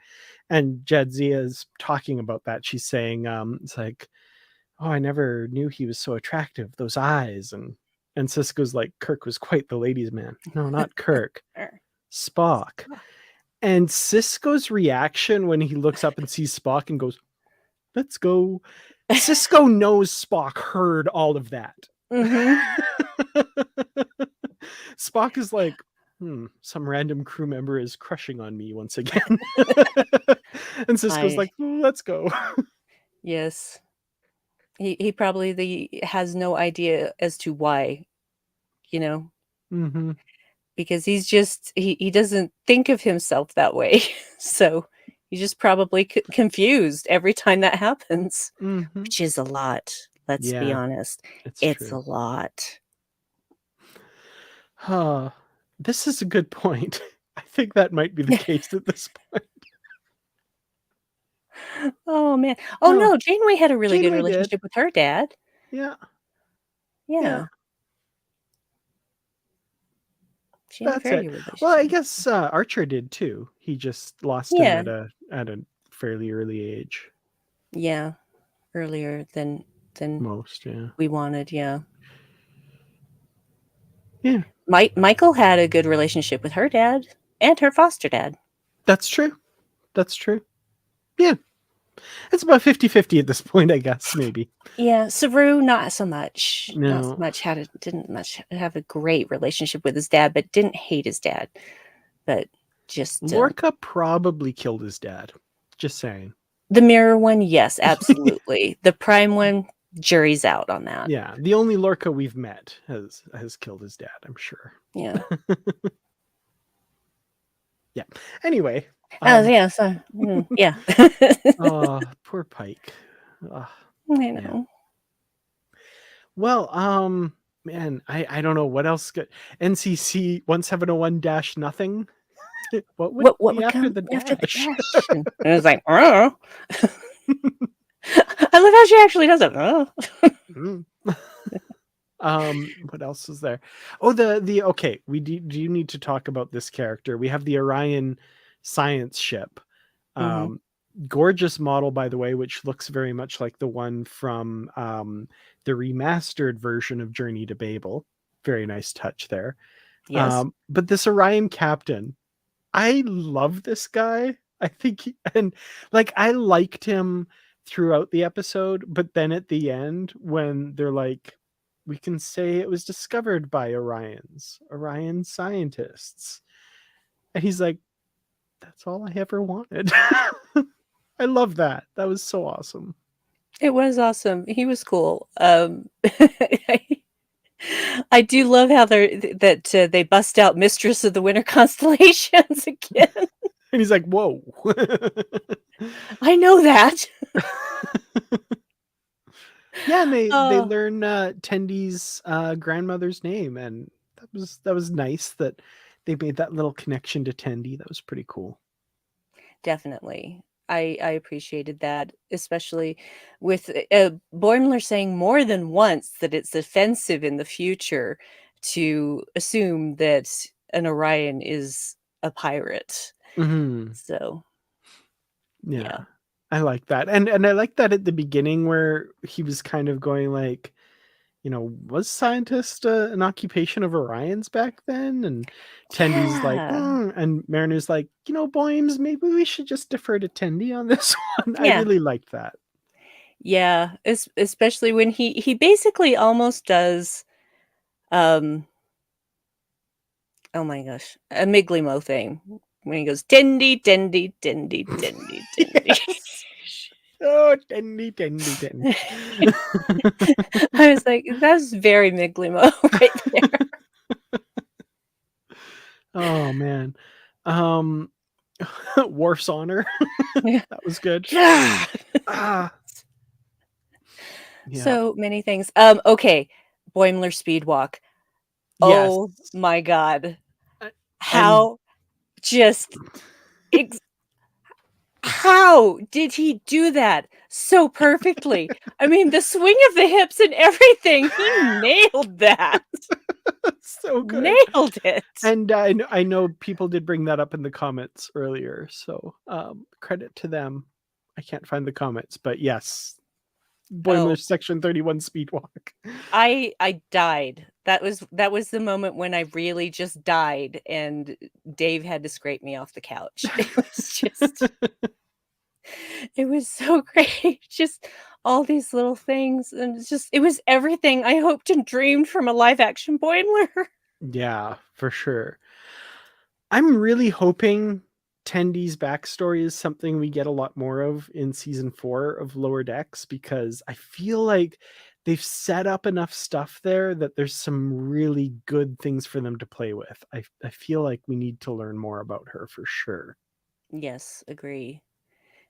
and Jadzia is talking about that. She's saying, it's like, "Oh, I never knew he was so attractive. Those eyes." And Cisco's like, "Kirk was quite the ladies' man." No, not Kirk. Spock. And Cisco's reaction when he looks up and sees Spock and goes, "Let's go." Cisco knows Spock heard all of that. Mm-hmm. Spock is like, some random crew member is crushing on me once again. And Cisco's like, "Let's go." Yes. He probably has no idea as to why, you know, Mm-hmm. because he's just he doesn't think of himself that way. So he's just probably confused every time that happens, Mm-hmm. which is a lot. Let's be Yeah, honest. it's It's a true. lot. This is a good point. I think that might be the case at this point. Oh man. Oh Oh, no, Janeway had a really good Janeway did. relationship with her dad. Yeah. Yeah. Yeah. She had a That's very it. good Well, I relationship. guess Archer did too. He just lost him Yeah. at a fairly early age. Yeah. Earlier than Most, yeah. we wanted, yeah. Yeah. Michael had a good relationship with her dad and her foster dad. That's true. That's true. Yeah. It's about 50-50 at this point, I guess, maybe. Yeah, Saru not so much. Not so No. much didn't much have a great relationship with his dad, but didn't hate his dad. But just Lorca probably killed his dad. Just saying. the mirror one, yes, absolutely. The prime one, jury's out on that. Yeah. The only Lorca we've met has killed his dad, I'm sure. Yeah. Yeah. Anyway. Oh yeah, so yeah. Oh, poor Pike. I know. Yeah. Well, man, I don't know what else. NCC 1701 dash nothing. What would What be would after come the after the dash? dash? And it was like, oh. I love how she actually does it. Oh. What else is there? Oh, the okay. We do you need to talk about this character? We have the Orion science ship. Mm-hmm. Gorgeous model, by the way, which looks very much like the one from the remastered version of Journey to Babel. Very nice touch there. Yes. But this Orion captain, I love this guy. I think I liked him throughout the episode, but then at the end when they're like, we can say it was discovered by Orion scientists. And he's like, that's all I ever wanted. I love that. That was so awesome. It was awesome. He was cool. I do love how they bust out Mistress of the Winter Constellations again. And he's like, whoa. I know that. Yeah, and they learn Tendy's grandmother's name, and that was nice that they made that little connection to Tendy. That was pretty cool. Definitely. I appreciated that, especially with Boimler saying more than once that it's offensive in the future to assume that an Orion is a pirate. Mm-hmm. So, Yeah. I like that. And I like that at the beginning where he was kind of going like, was scientist an occupation of Orion's back then? And Tendy's like, and Mariner's like, Boyms, maybe we should just defer to Tendy on this one. I really liked that. Yeah, especially when he basically almost does, oh my gosh, a Miglimo thing when he goes Tendy, Tendy, Tendy, Tendy, Tendy. Oh, Tendy, Tendy, Tendy. I was like, that's very Miglimo right there. Oh man. Worf's honor. Yeah. That was good. Yeah. Ah, yeah. So many things. Okay, Boimler speed walk. Yes. Oh my god. A- And How just ex how did he do that so perfectly? I mean, the swing of the hips and everything, he nailed that. so good. Nailed it. And I know people did bring that up in the comments earlier, so credit to them. I can't find the comments, but yes, Oh, Boimler's Section 31 speed walk. I died. That was the moment when I really just died, and Dave had to scrape me off the couch. It was so great. Just all these little things, and it was everything I hoped and dreamed from a live action Boimler. Yeah, for sure. I'm really hoping Tendy's backstory is something we get a lot more of in season 4 of Lower Decks, because I feel like they've set up enough stuff there that there's some really good things for them to play with. I feel like we need to learn more about her for sure. Yes, agree.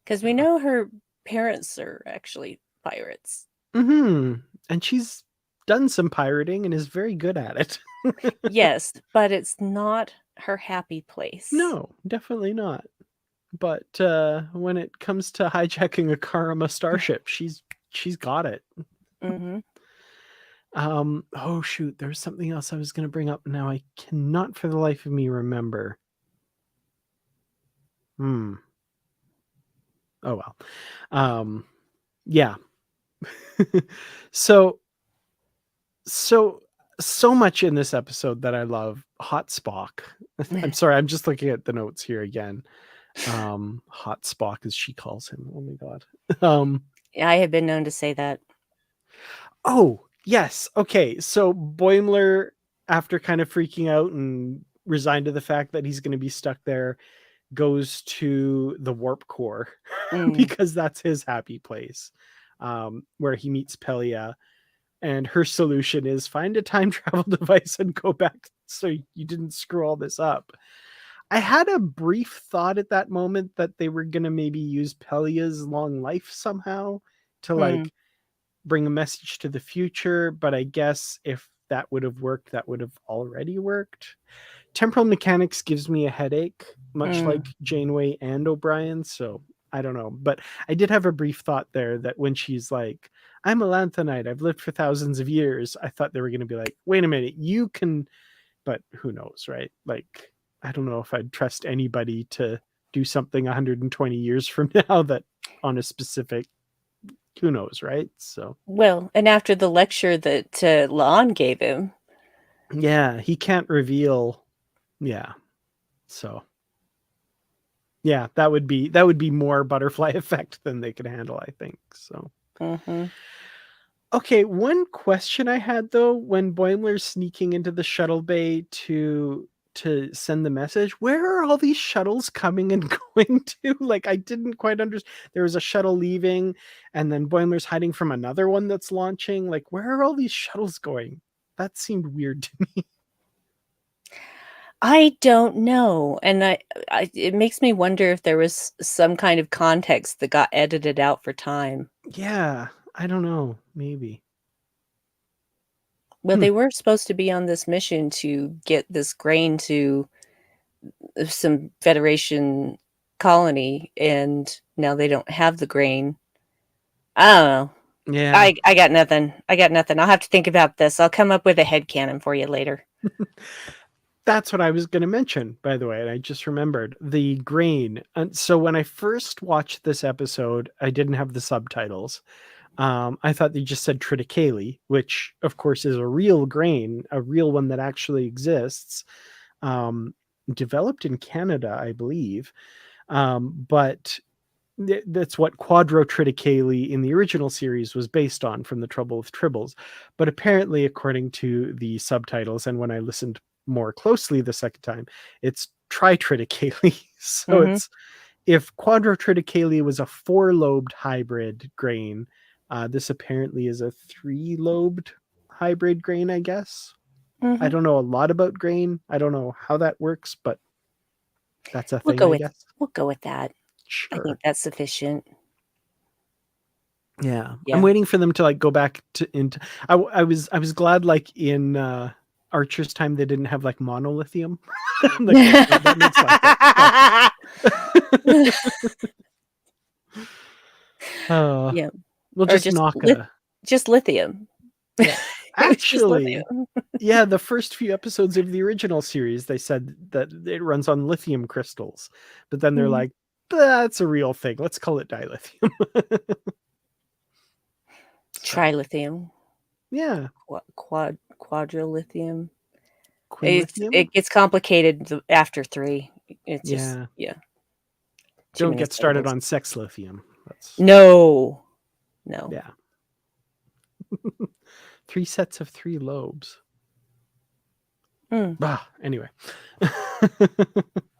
Because we know her parents are actually pirates. Mm-hmm. And she's done some pirating and is very good at it. Yes, but it's not her happy place. No, definitely not. But when it comes to hijacking a Karama starship, she's got it. Mhm. Oh shoot, there's something else I was gonna bring up. Now I cannot for the life of me remember. Hmm. Oh well. Um, yeah. so so so much in this episode that I love. Hot Spock. I'm sorry, I'm just looking at the notes here again. Hot Spock as she calls him. Oh my god. Um, I have been known to say that. oh, yes. Okay. So Boimler, after kind of freaking out and resigned to the fact that he's going to be stuck there, goes to the warp core Mm, because that's his happy place, where he meets Pelia. And her solution is find a time travel device and go back so you didn't screw all this up. I had a brief thought at that moment that they were going to maybe use Pelia's long life somehow to mm, like bring a message to the future, but I guess if that would have worked, that would have already worked. Temporal mechanics gives me a headache, much mm. like Janeway and O'Brien, so I don't know. But I did have a brief thought there that when she's like, I'm a Lanthanite, I've lived for thousands of years, I thought they were going to be like, wait a minute, you can, but who knows, right? Like, I don't know if I'd trust anybody to do something 120 years from now that on a specific, who knows, right? So Well, and after the lecture that, Lon gave him. yeah, he can't reveal. Yeah. So yeah, that would be more butterfly effect than they could handle, I think. So Mhm. okay, one question I had though, when Boimler's sneaking into the shuttle bay to send the message, where are all these shuttles coming and going to? Like I didn't quite understand. There was a shuttle leaving, and then Boimler's hiding from another one that's launching. Like, where are all these shuttles going? That seemed weird to me. I don't know, and I it makes me wonder if there was some kind of context that got edited out for time. Yeah, I don't know. Maybe. Well, Hmm. they were supposed to be on this mission to get this grain to, some Federation colony, and now they don't have the grain. I don't know. Yeah. I got nothing. I got nothing. I'll have to think about this. I'll come up with a headcanon for you later. That's what I was going to mention, by the way. And I just remembered the grain. And so when I first watched this episode, I didn't have the subtitles. I thought they just said triticale, which of course is a real grain, a real one that actually exists, um, developed in Canada, I believe. But that's what quadrotriticale in the original series was based on from the Trouble with Tribbles. But apparently, according to the subtitles, and when I listened more closely the second time, it's tritriticale. So Mhm, it's if quadrotriticale was a four-lobed hybrid grain, this apparently is a three-lobed hybrid grain, I guess. I mhm. don't know a lot about grain. I don't know how that works, but That's a thing, I guess. We'll go with that. I Sure. think that's sufficient. Yeah. I'm Yeah. waiting for them to like go back to into I was glad like in Archer's time they didn't have like monolithium. I'm like, okay, that makes life better. uh Yeah. we'll Or just knock just lithium. yeah. It was just Actually, lithium. yeah, the first few episodes of the original series, they said that it runs on lithium crystals, but then they're Mhm. like, that's a real thing. Let's call it dilithium. So, Trilithium, yeah, quadrilithium. quinlithium. It gets complicated after 3. It's just, Yeah, yeah, too don't many get started syllables. on sex lithium. That's No. No. yeah, 3 sets of 3 lobes. Mm. Bah. Anyway,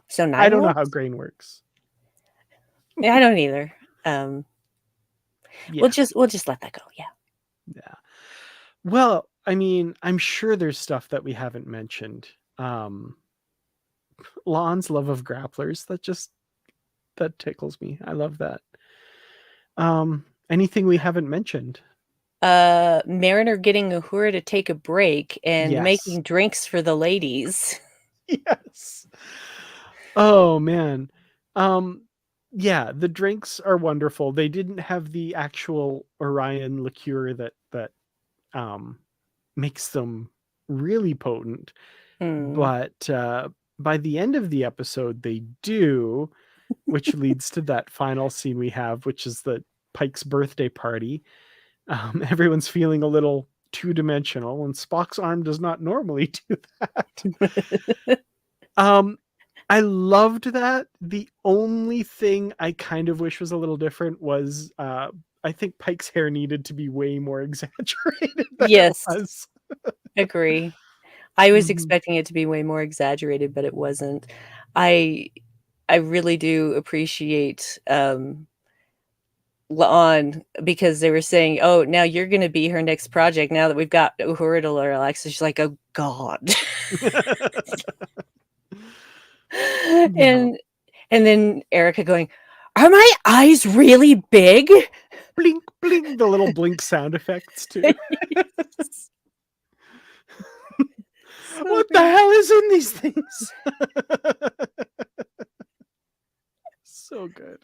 So I 9 don't know how lobes? grain works. Yeah, I don't either. Um, Yeah, we'll just let that go. Yeah. yeah. Well, I mean, I'm sure there's stuff that we haven't mentioned. Um, Lon's love of grapplers, that tickles me. I love that. Anything we haven't mentioned? Mariner getting Uhura to take a break and Yes. making drinks for the ladies. Yes. Oh man. Um yeah, the drinks are wonderful. They didn't have the actual Orion liqueur that um makes them really potent, Mm. but by the end of the episode they do, which leads to that final scene we have, which is the Pike's birthday party. Everyone's feeling a little two-dimensional, and Spock's arm does not normally do that. Um, I loved that. The only thing I kind of wish was a little different was I think Pike's hair needed to be way more exaggerated than it Yes, was. agree. I was Mhm. expecting it to be way more exaggerated, but it wasn't. I I really do appreciate, La'an because they were saying, "Oh, now you're gonna be her next project now that we've got Uhura to relax." She's like, "Oh god." Yeah. And and then Erica going, "Are my eyes really big?" Blink, blink, the little blink sound effects too. Yes. So What the great. hell is in these things? So good.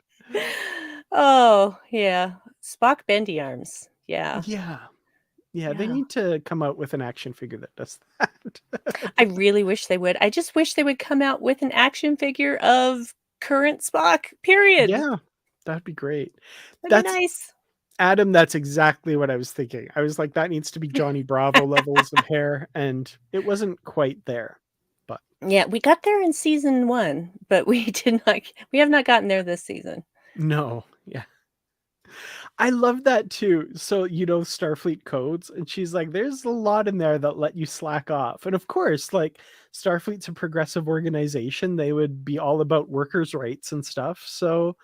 Oh, yeah. Spock bendy arms. Yeah. Yeah. Yeah, they Yeah. need to come out with an action figure that does that. I really wish they would. I just wish they would come out with an action figure of current Spock, period. Yeah, that'd be great. That'd be That's nice. Adam, that's exactly what I was thinking. I was like, that needs to be Johnny Bravo levels of hair, and it wasn't quite there. But Yeah, we got there in season 1, but we have not gotten there this season. no, yeah. I love that too. So, Starfleet codes, and she's like, there's a lot in there that let you slack off. And of course, like, Starfleet's a progressive organization. They would be all about workers' rights and stuff. So,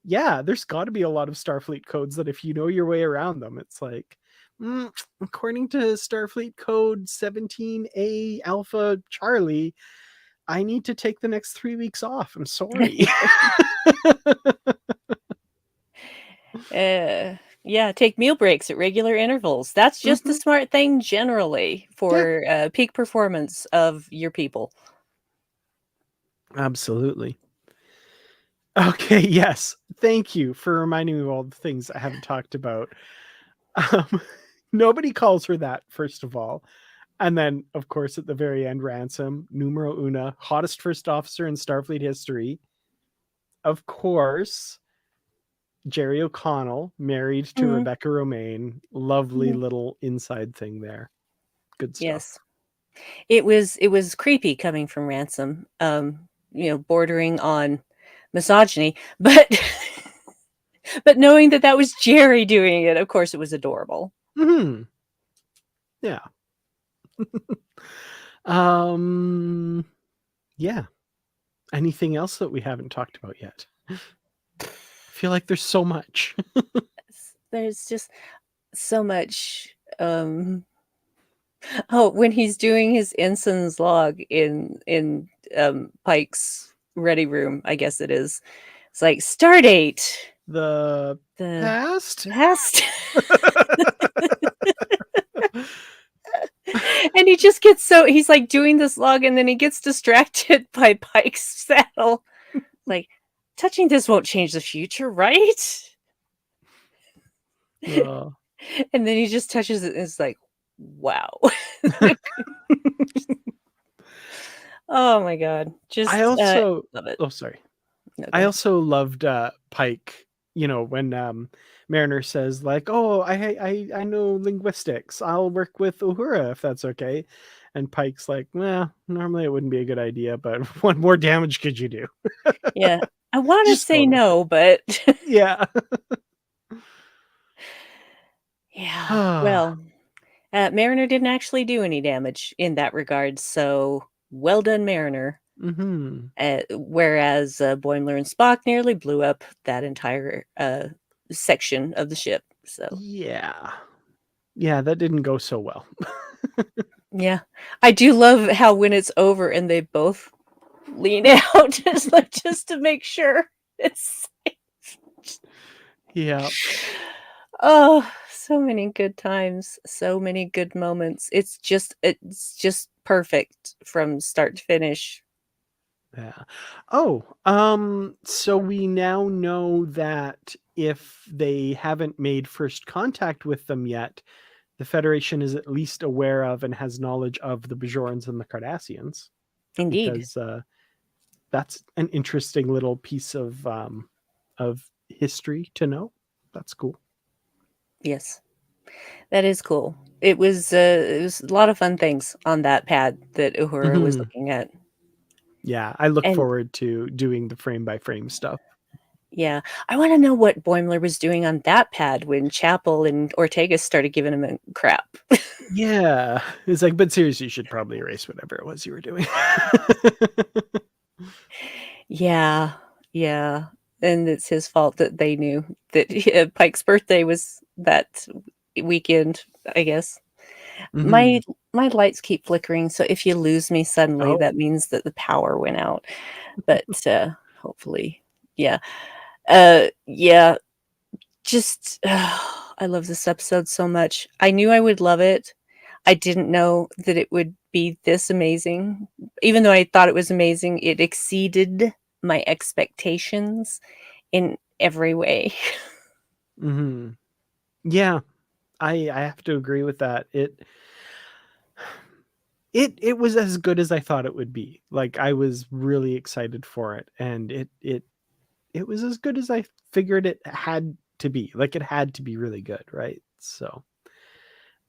yeah, there's got to be a lot of Starfleet codes that if you know your way around them, it's like, according to Starfleet code 17A Alpha Charlie, I need to take the next 3 weeks off. I'm sorry. Yeah, take meal breaks at regular intervals. That's just a Mhm. smart thing generally Yeah, for, peak performance of your people. absolutely. Okay, yes. Thank you for reminding me of all the things I haven't talked about. Um, nobody calls her that, first of all. And then, of course, at the very end, Ransom, numero una, hottest first officer in Starfleet history. Of course, Jerry O'Connell, married to Mhm, Rebecca Romaine. Lovely mhm. little inside thing there. Good stuff. Yes. It was creepy coming from Ransom, bordering on misogyny, but but knowing that that was Jerry doing it, of course, it was adorable. Hmm. Yeah. Um. Yeah. Anything else that we haven't talked about yet? I feel like there's so much. There's just so much, oh, when he's doing his ensign's log in Pike's Ready Room, I guess it is. It's like, Stardate. The The past? past. And he just gets he's like doing this log and then he gets distracted by Pike's saddle. Like, touching this won't change the future, right? Oh. And then he just touches it and it's like, wow. Oh my god. Just I also love it. oh, sorry. No, go I ahead. also loved Pike, when Mariner says like, "Oh, I know linguistics. I'll work with Uhura if that's okay." And Pike's like, "Well, normally it wouldn't be a good idea, but what more damage could you do?" Yeah. I want to Just say totally. no, but Yeah. yeah. Well, Mariner didn't actually do any damage in that regard, so well done, Mariner. Mhm. Whereas Boimler and Spock nearly blew up that entire section of the ship. So Yeah. Yeah, that didn't go so well. yeah, I do love how when it's over and they both lean out just to make sure it's safe. Yeah. Oh, so many good times, so many good moments. It's just perfect from start to finish. Yeah. Oh, so we now know that if they haven't made first contact with them yet, the Federation is at least aware of and has knowledge of the Bajorans and the Cardassians, Indeed. because that's an interesting little piece of history to know. That's cool. Yes. That is cool. It was a lot of fun things on that pad that Uhura was Mhm. looking at. Yeah, I look And forward to doing the frame by frame stuff. yeah, I wanna know what Boimler was doing on that pad when Chapel and Ortega started giving him a crap. Yeah, it's like, but seriously, you should probably erase whatever it was you were doing. Yeah, yeah, and it's his fault that they knew that Pike's birthday was that weekend, I guess. My Mhm. my lights keep flickering, so if you lose me suddenly, Oh. that means that the power went out, but, hopefully yeah. Yeah, just I love this episode so much. I knew I would love it. I didn't know that it would be this amazing. Even though I thought it was amazing, it exceeded my expectations in every way. Mhm. Yeah, I have to agree with that. It was as good as I thought it would be. Like, I was really excited for it, and it was as good as I figured it had to be. Like, it had to be really good, right? So,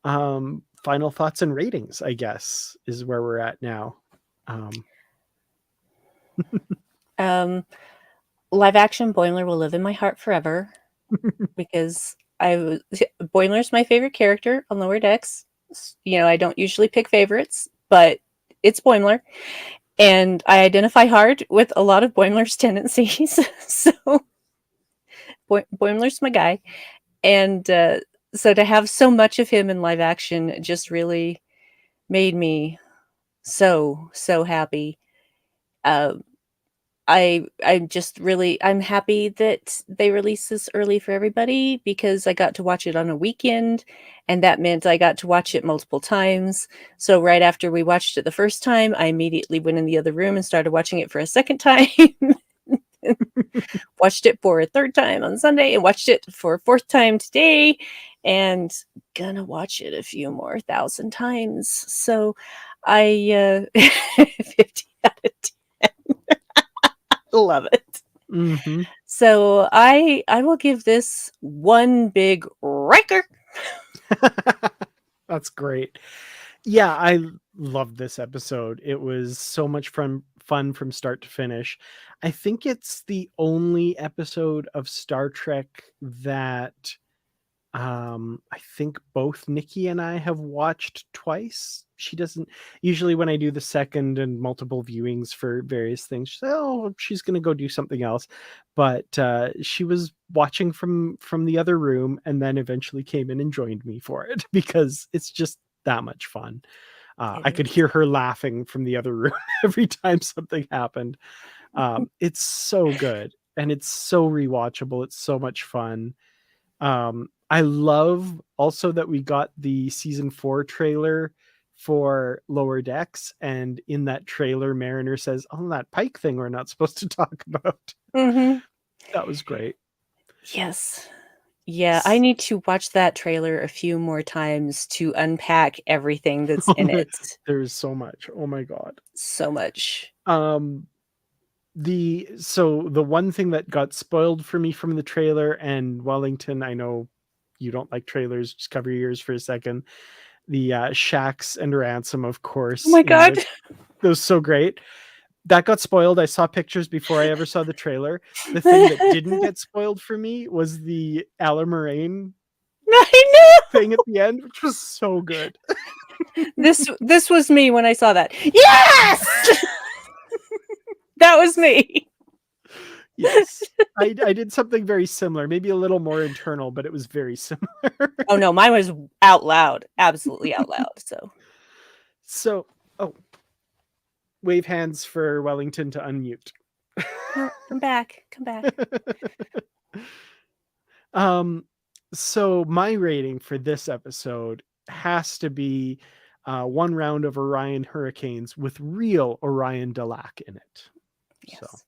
final thoughts and ratings, I guess, is where we're at now. Um, Um, Live action Boimler will live in my heart forever because Boimler's my favorite character on Lower Decks. I don't usually pick favorites, but it's Boimler. And I identify hard with a lot of Boimler's tendencies. So Boimler's my guy. And so to have so much of him in live action just really made me so happy. Uh, I'm happy that they released this early for everybody because I got to watch it on a weekend, and that meant I got to watch it multiple times. So right after we watched it the first time, I immediately went in the other room and started watching it for a second time. Watched it for a third time on Sunday and watched it for a fourth time today, and gonna watch it a few more thousand times. So I 50 out of 10. Love it. mhm. So I will give this one big Riker. That's great. Yeah, I loved this episode. It was so much fun from start to finish. I think it's the only episode of Star Trek that I think both Nikki and I have watched twice. She doesn't usually, when I do the second and multiple viewings for various things, she's like, oh, she's gonna go do something else. But she was watching from the other room and then eventually came in and joined me for it because it's just that much fun. It I could is. hear her laughing from the other room every time something happened. It's so good and it's so rewatchable. It's so much fun. I love also that we got the season 4 trailer for Lower Decks, and in that trailer, Mariner says, "Oh, that Pike thing we're not supposed to talk about." Mhm. That was great. Yes. Yeah, I need to watch that trailer a few more times to unpack everything that's in it. There's so much. Oh my god. So much. Um, the one thing that got spoiled for me from the trailer, and Wellington, I know you don't like trailers, just cover your ears for a second. The Shax and Ransom, of Oh course, my in god. the that was so great. That got spoiled. I saw pictures before I ever saw the trailer. The thing that didn't get spoiled for me was the Ala Moraine I know! thing at the end, which was so good. This was me when I saw that. Yes! That was me. Yes. I did something very similar, maybe a little more internal, but it was very similar. Oh, no, mine was out loud. Absolutely out loud, so. So, oh, wave hands for Wellington to unmute. No, come back. Come back. Um, so my rating for this episode has to be one round of Orion Hurricanes with real Orion Delac in it. So Yes.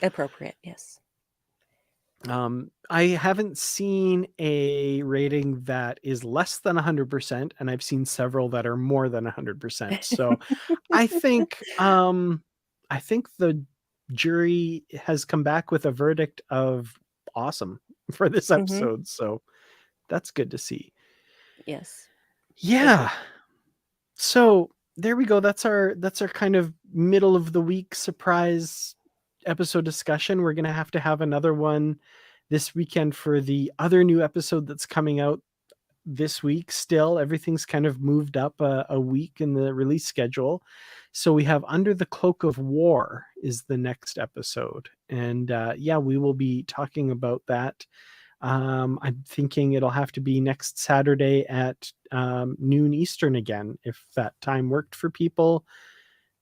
Appropriate, yes. I haven't seen a rating that is less than 100%, and I've seen several that are more than 100%. So I think the jury has come back with a verdict of awesome for this Mhm. episode. So that's good to see. Yes. Yeah. Agreed. So there we go. That's our kind of middle of the week surprise episode discussion. We're gonna have to have another one this weekend for the other new episode that's coming out this week. Still, everything's kind of moved up a week in the release schedule. So we have Under the Cloak of War is the next episode, and yeah, we will be talking about that. I'm thinking it'll have to be next Saturday at noon Eastern again, if that time worked for people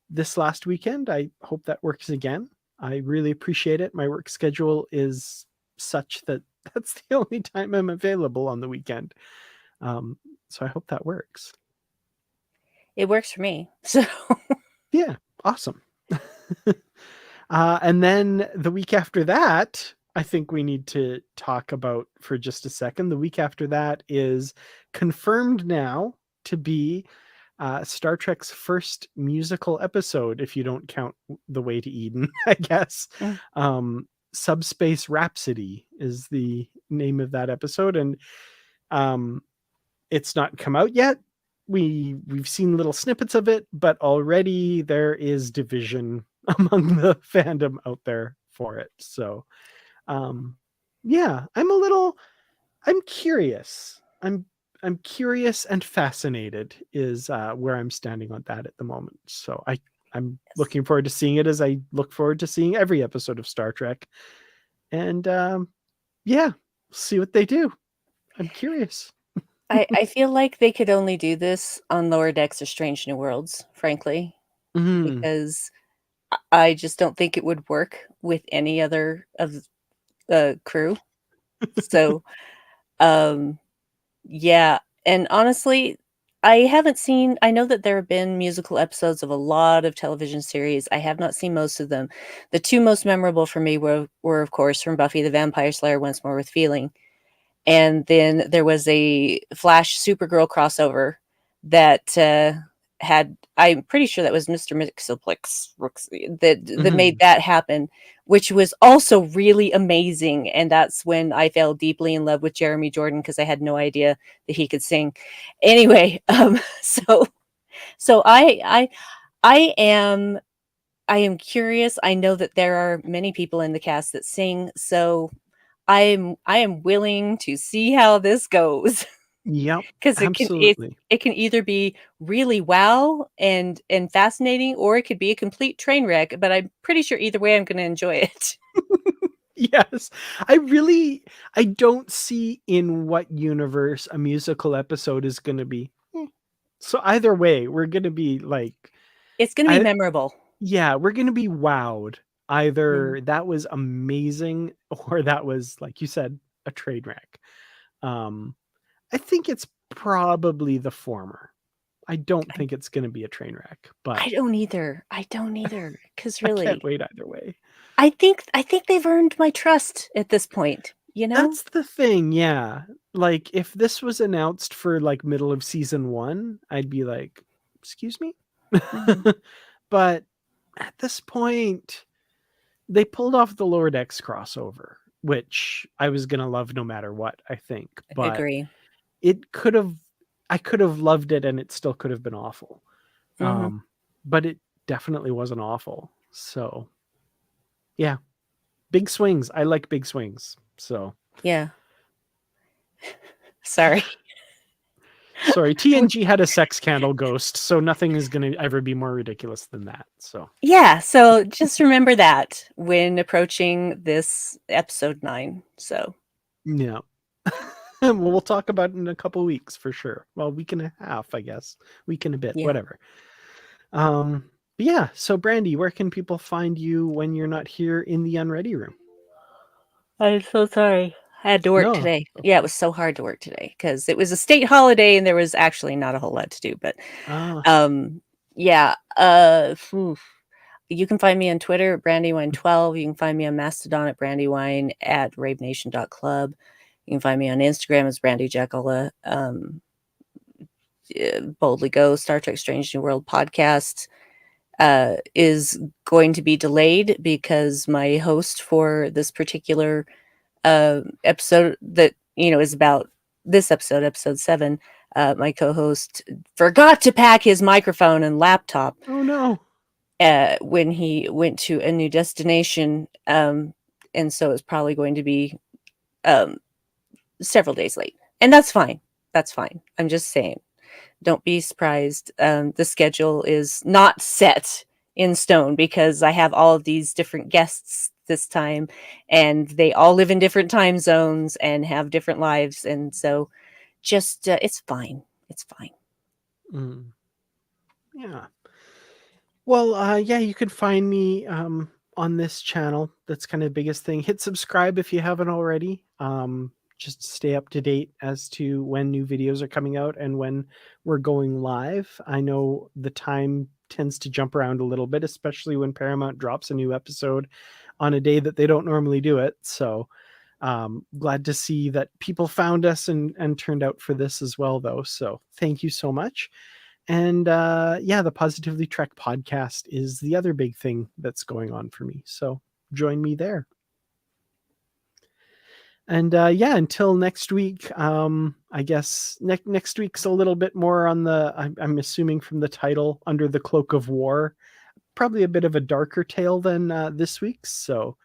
this last weekend. I hope that works again. I really appreciate it. My work schedule is such that that's the only time I'm available on the weekend. So I hope that works. It works for me. So Yeah, awesome. And then the week after that, I think we need to talk about for just a second. The week after that is confirmed now to be Star Trek's first musical episode, if you don't count The Way to Eden, I guess. Mm. Subspace Rhapsody is the name of that episode, and it's not come out yet. We've seen little snippets of it, but already there is division among the fandom out there for it. So yeah, I'm curious. I'm curious and fascinated is where I'm standing on that at the moment. So I'm yes. looking forward to seeing it, as I look forward to seeing every episode of Star Trek. And yeah, see what they do. I'm curious. I feel like they could only do this on Lower Decks or Strange New Worlds, frankly, Mm. because I just don't think it would work with any other of the crew. So, um, yeah, and honestly, I know that there have been musical episodes of a lot of television series. I have not seen most of them. The 2 most memorable for me were, of course, from Buffy the Vampire Slayer, Once More with Feeling. And then there was a Flash Supergirl crossover that had, I'm pretty sure that was Mr. Mixoplex that made Mhm. that happen, which was also really amazing. And that's when I fell deeply in love with Jeremy Jordan, because I had no idea that he could sing. Anyway, so I am curious. I know that there are many people in the cast that sing, so I am willing to see how this goes. Yep, 'Cause absolutely. it can either be really wow and fascinating, or it could be a complete train wreck, but I'm pretty sure either way I'm gonna enjoy it. Yes. I don't see in what universe a musical episode is gonna be. So either way, we're gonna be like It's gonna be I memorable. yeah, we're gonna be wowed. Mm. Either that was amazing or that was, like you said, a train wreck. Um, I think it's probably the former. I don't I think it's gonna be a train wreck, but I don't either. I don't either. Because I can't really, wait either way. I think they've earned my trust at this point, you know? That's the thing, yeah. Like, if this was announced for, like, middle of season 1, I'd be like, "Excuse me?" Mhm. But at this point, they pulled off the Lower Decks crossover, which I was gonna love no matter what, I think, but Agree. it could've I could have loved it and it still could have been awful. Mhm. But it definitely wasn't awful. So, yeah, big swings. I like big swings. So, Yeah. Sorry. sorry, TNG had a sex candle ghost, so nothing is gonna ever be more ridiculous than that. So, Yeah, so just remember that when approaching this episode 9. So, yeah. Well, we'll talk about it in a couple weeks for sure. Well, week and a half, I guess. Week and a bit, yeah. whatever. But yeah, so Brandi, where can people find you when you're not here in the Unready Room? I'm so sorry. I had to work No. today. Yeah, it was so hard to work today because it was a state holiday and there was actually not a whole lot to do, but Uh, um yeah, you can find me on Twitter at Brandywine12. You can find me on Mastodon at Brandywine at ravenation.club. You can find me on Instagram as Brandy Jackola. Boldly Go, Star Trek Strange New World podcast is going to be delayed because my host for this particular episode that, is about this episode, episode 7, my co-host forgot to pack his microphone and laptop oh no. when he went to a new destination, and so it's probably going to be um, several days late, and that's fine. That's fine. I'm just saying, don't be surprised. The schedule is not set in stone because I have all of these different guests this time, and they all live in different time zones and have different lives, and so just it's fine. It's fine. Mm, yeah. Well, yeah, you can find me on this channel. That's kind of the biggest thing. Hit subscribe if you haven't already. Just to stay up to date as to when new videos are coming out and when we're going live. I know the time tends to jump around a little bit, especially when Paramount drops a new episode on a day that they don't normally do it. So, glad to see that people found us and turned out for this as well, though. So, thank you so much. And yeah, the Positively Trek podcast is the other big thing that's going on for me. So join me there. And yeah, until next week, I guess next week's a little bit more on the, I'm assuming from the title, Under the Cloak of War, probably a bit of a darker tale than this week's. So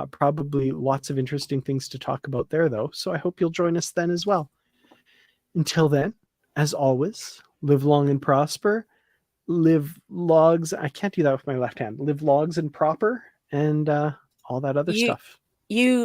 probably lots of interesting things to talk about there, though. So I hope you'll join us then as well. Until then, as always, live long and prosper. Live logs. I can't do that with my left hand. Live logs and proper and all that other You stuff. you